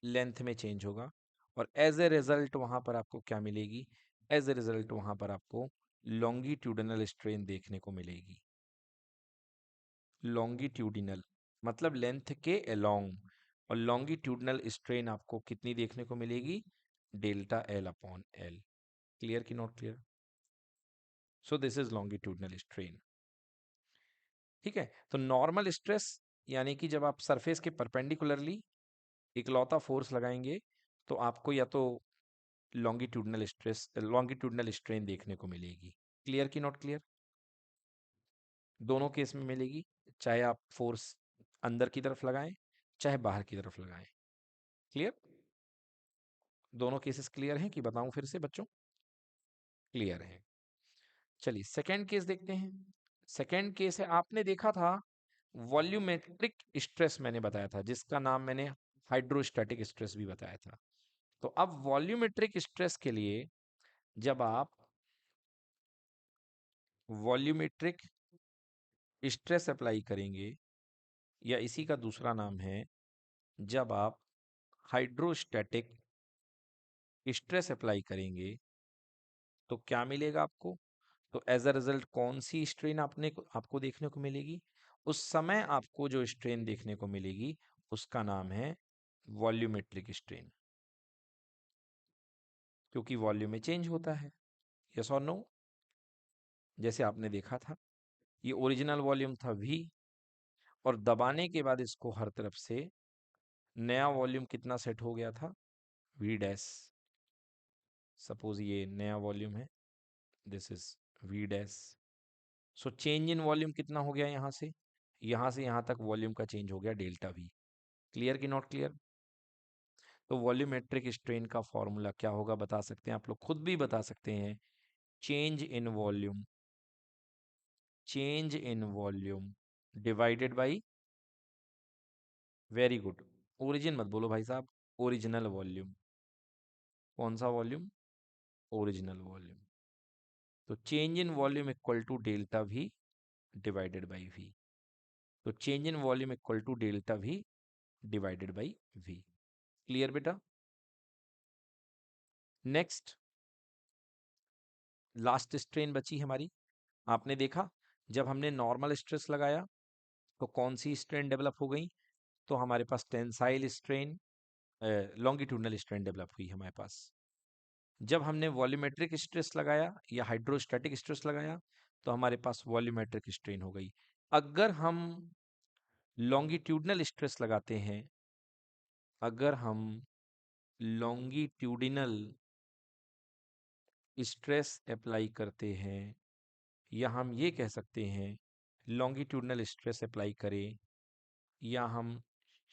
लेंथ में चेंज होगा। और एज ए रिजल्ट वहां पर आपको क्या मिलेगी? एज ए रिजल्ट वहां पर आपको लॉन्गिट्यूडिनल स्ट्रेन देखने को मिलेगी। लॉन्गिट्यूडिनल मतलब लेंथ के अलोंग, और लॉन्गिट्यूडिनल स्ट्रेन आपको कितनी देखने को मिलेगी? Delta L upon L. Clear की not clear? So this is longitudinal strain. ठीक है? तो नॉर्मल स्ट्रेस यानी कि जब आप सरफेस के परपेंडिकुलरली इकलौता फोर्स लगाएंगे तो आपको या तो लॉन्गिट्यूडनल स्ट्रेन देखने को मिलेगी। क्लियर की नॉट क्लियर? दोनों केस में मिलेगी, चाहे आप फोर्स अंदर की तरफ लगाएं चाहे बाहर की तरफ लगाएं। क्लियर? दोनों केसेस क्लियर हैं कि बताऊं फिर से बच्चों? क्लियर है। चलिए सेकंड केस देखते हैं। सेकंड केस है, आपने देखा था वॉल्यूमेट्रिक स्ट्रेस मैंने बताया था, जिसका नाम मैंने हाइड्रोस्टैटिक स्ट्रेस भी बताया था। तो अब वॉल्यूमेट्रिक स्ट्रेस के लिए जब आप वॉल्यूमेट्रिक स्ट्रेस अप्लाई करेंगे, या इसी का दूसरा नाम है जब आप हाइड्रोस्टैटिक स्ट्रेस अप्लाई करेंगे, तो क्या मिलेगा आपको? तो एज अ रिजल्ट कौन सी स्ट्रेन आपको देखने को मिलेगी? उस समय आपको जो स्ट्रेन देखने को मिलेगी उसका नाम है वॉल्यूमेट्रिक स्ट्रेन, क्योंकि वॉल्यूम में चेंज होता है। यस और नो? जैसे आपने देखा था, ये ओरिजिनल वॉल्यूम था V, और दबाने के बाद इसको हर तरफ से नया वॉल्यूम कितना सेट हो गया था? V dash. सपोज ये नया वॉल्यूम है, this is V dash. So change in volume कितना हो गया? यहाँ से यहाँ तक वॉल्यूम का चेंज हो गया डेल्टा V। क्लियर की नॉट क्लियर? तो वॉल्यूमेट्रिक स्ट्रेन का फॉर्मूला क्या होगा बता सकते हैं आप लोग? खुद भी बता सकते हैं। Change in volume, change in volume divided by, very good, origin मत बोलो भाई साहब, ओरिजिनल वॉल्यूम। कौन सा वॉल्यूम? Original volume. तो change in volume equal to delta V divided by V। तो change in volume equal to delta V divided by V। Clear बेटा? Next last strain बची हमारी। आपने देखा जब हमने नॉर्मल स्ट्रेस लगाया तो कौन सी स्ट्रेन डेवलप हो गई? तो हमारे पास tensile strain, longitudinal strain develop हुई हमारे पास। जब हमने वॉल्यूमेट्रिक स्ट्रेस लगाया या हाइड्रोस्टैटिक स्ट्रेस लगाया तो हमारे पास वॉल्यूमेट्रिक स्ट्रेन हो गई। अगर हम लॉन्गिट्यूडनल स्ट्रेस लगाते हैं, अगर हम लॉन्गिट्यूडिनल स्ट्रेस अप्लाई करते हैं, या हम ये कह सकते हैं लॉन्गिट्यूडनल स्ट्रेस अप्लाई करें, या हम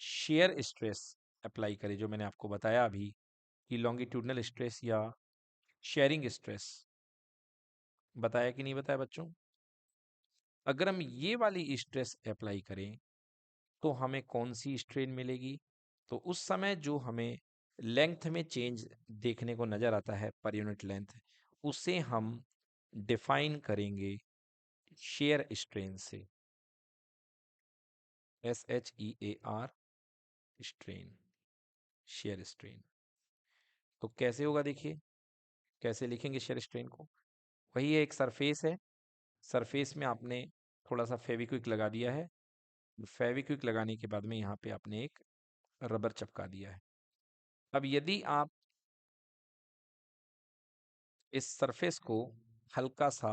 शेयर स्ट्रेस अप्लाई करें, जो मैंने आपको बताया अभी कि लॉन्गिट्यूडनल स्ट्रेस या शेयरिंग स्ट्रेस, बताया कि नहीं बताया बच्चों? अगर हम ये वाली स्ट्रेस अप्लाई करें तो हमें कौन सी स्ट्रेन मिलेगी? तो उस समय जो हमें लेंथ में चेंज देखने को नजर आता है पर यूनिट लेंथ, उसे हम डिफाइन करेंगे शेयर स्ट्रेन से। SHEAR strain, shear strain. तो कैसे होगा देखिए, कैसे लिखेंगे शेयर स्ट्रेन को? वही है, एक सरफेस है, सरफेस में आपने थोड़ा सा फेविक्विक लगा दिया है। फेविक्विक लगाने के बाद में यहाँ पे आपने एक रबर चिपका दिया है। अब यदि आप इस सरफेस को हल्का सा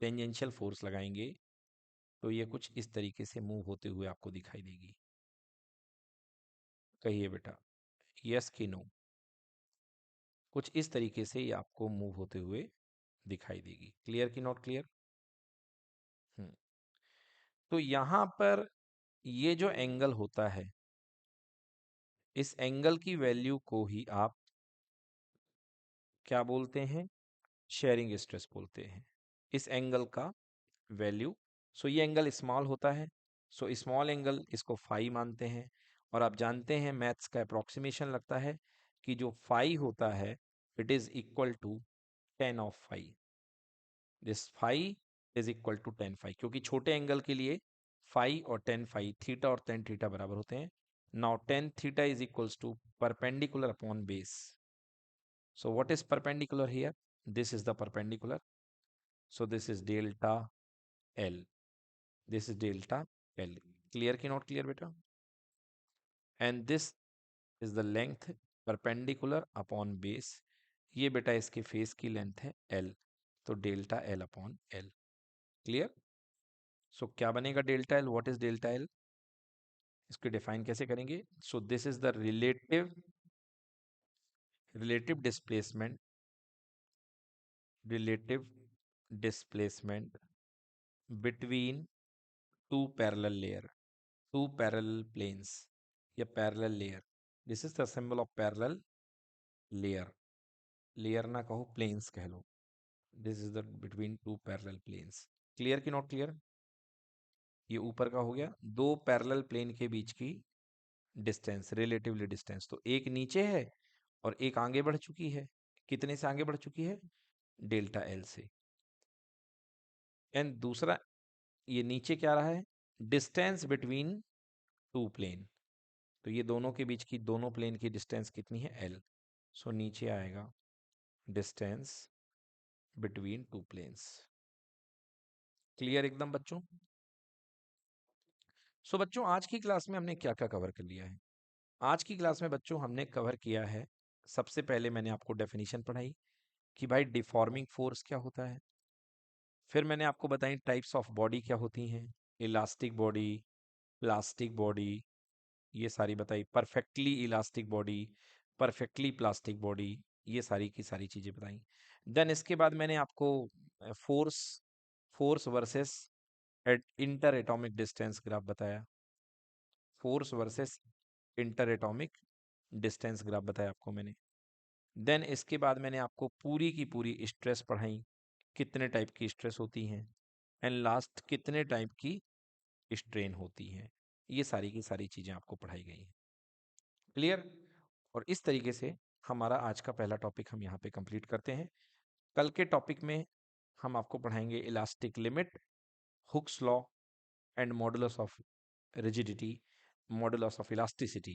टेंजेंशियल फोर्स लगाएंगे तो ये कुछ इस तरीके से मूव होते हुए आपको दिखाई देगी। कहिए बेटा, यस कि नो? कुछ इस तरीके से ये आपको मूव होते हुए दिखाई देगी। क्लियर कि नॉट क्लियर? तो यहाँ पर ये जो एंगल होता है, इस एंगल की वैल्यू को ही आप क्या बोलते हैं? शेयरिंग स्ट्रेस बोलते हैं। इस एंगल का वैल्यू, सो ये एंगल स्मॉल होता है, सो स्मॉल एंगल इसको फाई मानते हैं। और आप जानते हैं मैथ्स का अप्रोक्सीमेशन लगता है कि जो फाई होता है it is equal to 10 of phi. This phi is equal to 10 phi, क्योंकि छोटे एंगल के लिए फाई और 10 फाई, थीटा और 10 थीटा बराबर होते हैं। Now 10 theta is equals to perpendicular upon base. So what is perpendicular here? This is the perpendicular. So this is delta L. This is delta L. Clear ki not clear beta? And this is the length perpendicular upon base. ये बेटा इसके face की length है L, तो delta L upon L। Clear? So क्या बनेगा delta L? What is delta L? इसको define कैसे करेंगे? So this is the relative displacement between two parallel planes या parallel layer. This is the symbol of parallel layer. Layer ना कहो, planes कह लो. This is the between two parallel planes. Clear कि not clear? ये ऊपर का हो गया, दो पैरेलल प्लेन के बीच की डिस्टेंस, रिलेटिवली डिस्टेंस. तो एक नीचे है और एक आगे बढ़ चुकी है. कितने से आगे बढ़ चुकी है? डेल्टा एल से. एंड दूसरा, ये नीचे क्या रहा है? Distance between two plane. तो ये दोनों के बीच की, दोनों प्लेन की डिस्टेंस कितनी है? एल. सो नीचे आएगा distance between two planes. Clear एकदम बच्चों? सो बच्चों, आज की क्लास में हमने क्या क्या कवर कर लिया है? आज की क्लास में बच्चों हमने कवर किया है, सबसे पहले मैंने आपको डेफिनेशन पढ़ाई कि भाई डिफॉर्मिंग फोर्स क्या होता है. फिर मैंने आपको बताई टाइप्स ऑफ बॉडी क्या होती हैं, इलास्टिक बॉडी, प्लास्टिक बॉडी, ये सारी बताई. Perfectly elastic body, perfectly plastic body, ये सारी की सारी चीजें बताई. देन इसके बाद मैंने आपको force force versus interatomic distance graph बताया. Force versus interatomic distance graph बताया आपको मैंने. देन इसके बाद मैंने आपको पूरी की पूरी स्ट्रेस पढ़ाई, कितने टाइप की स्ट्रेस होती हैं, एंड लास्ट कितने टाइप की स्ट्रेन होती हैं. ये सारी की सारी चीजें आपको पढ़ाई गई हैं. क्लियर? और इस तरीके से हमारा आज का पहला टॉपिक हम यहाँ पे कंप्लीट करते हैं. कल के टॉपिक में हम आपको पढ़ाएंगे elastic limit, Hooke's law and modulus of rigidity, modulus of elasticity,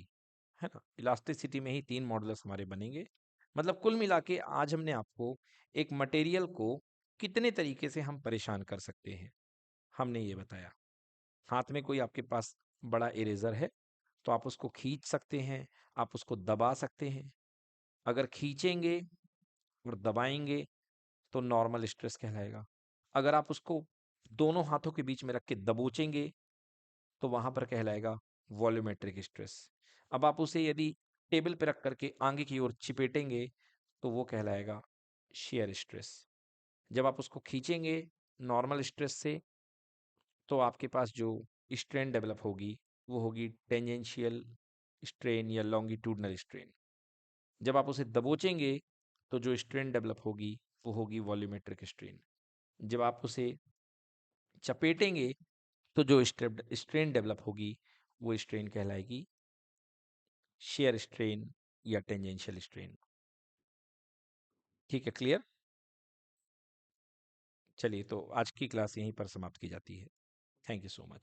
है ना. इलास्टिसिटी में ही 3 मॉडुलस हमारे बनेंगे. मतलब कुल मिला के आज हमने आपको एक मटेरियल को कितने तरीके से हम परेशान कर सकते हैं, हमने ये बताया. हाथ में कोई आपके पास बड़ा इरेजर है तो आप उसको खींच सकते हैं, आप उसको दबा सकते हैं. अगर खींचेंगे और दबाएंगे तो नॉर्मल स्ट्रेस कहलाएगा. अगर आप उसको दोनों हाथों के बीच में रख के दबोचेंगे तो वहां पर कहलाएगा वॉल्यूमेट्रिक स्ट्रेस. अब आप उसे यदि टेबल पे रख करके आगे की ओर चिपेटेंगे तो वो कहलाएगा शेयर स्ट्रेस. जब आप उसको खींचेंगे नॉर्मल स्ट्रेस से तो आपके पास जो स्ट्रेन डेवलप होगी वो होगी टेंजेंशियल स्ट्रेन या लॉन्गिट्यूडनल स्ट्रेन. जब आप उसे दबोचेंगे तो जो स्ट्रेन डेवलप होगी वो होगी वॉल्यूमेट्रिक स्ट्रेन. जब आप उसे चपेटेंगे तो जो स्ट्रेन डेवलप होगी वो स्ट्रेन कहलाएगी शेयर स्ट्रेन या टेंजेंशियल स्ट्रेन. ठीक है, क्लियर? चलिए, तो आज की क्लास यहीं पर समाप्त की जाती है. Thank you so much.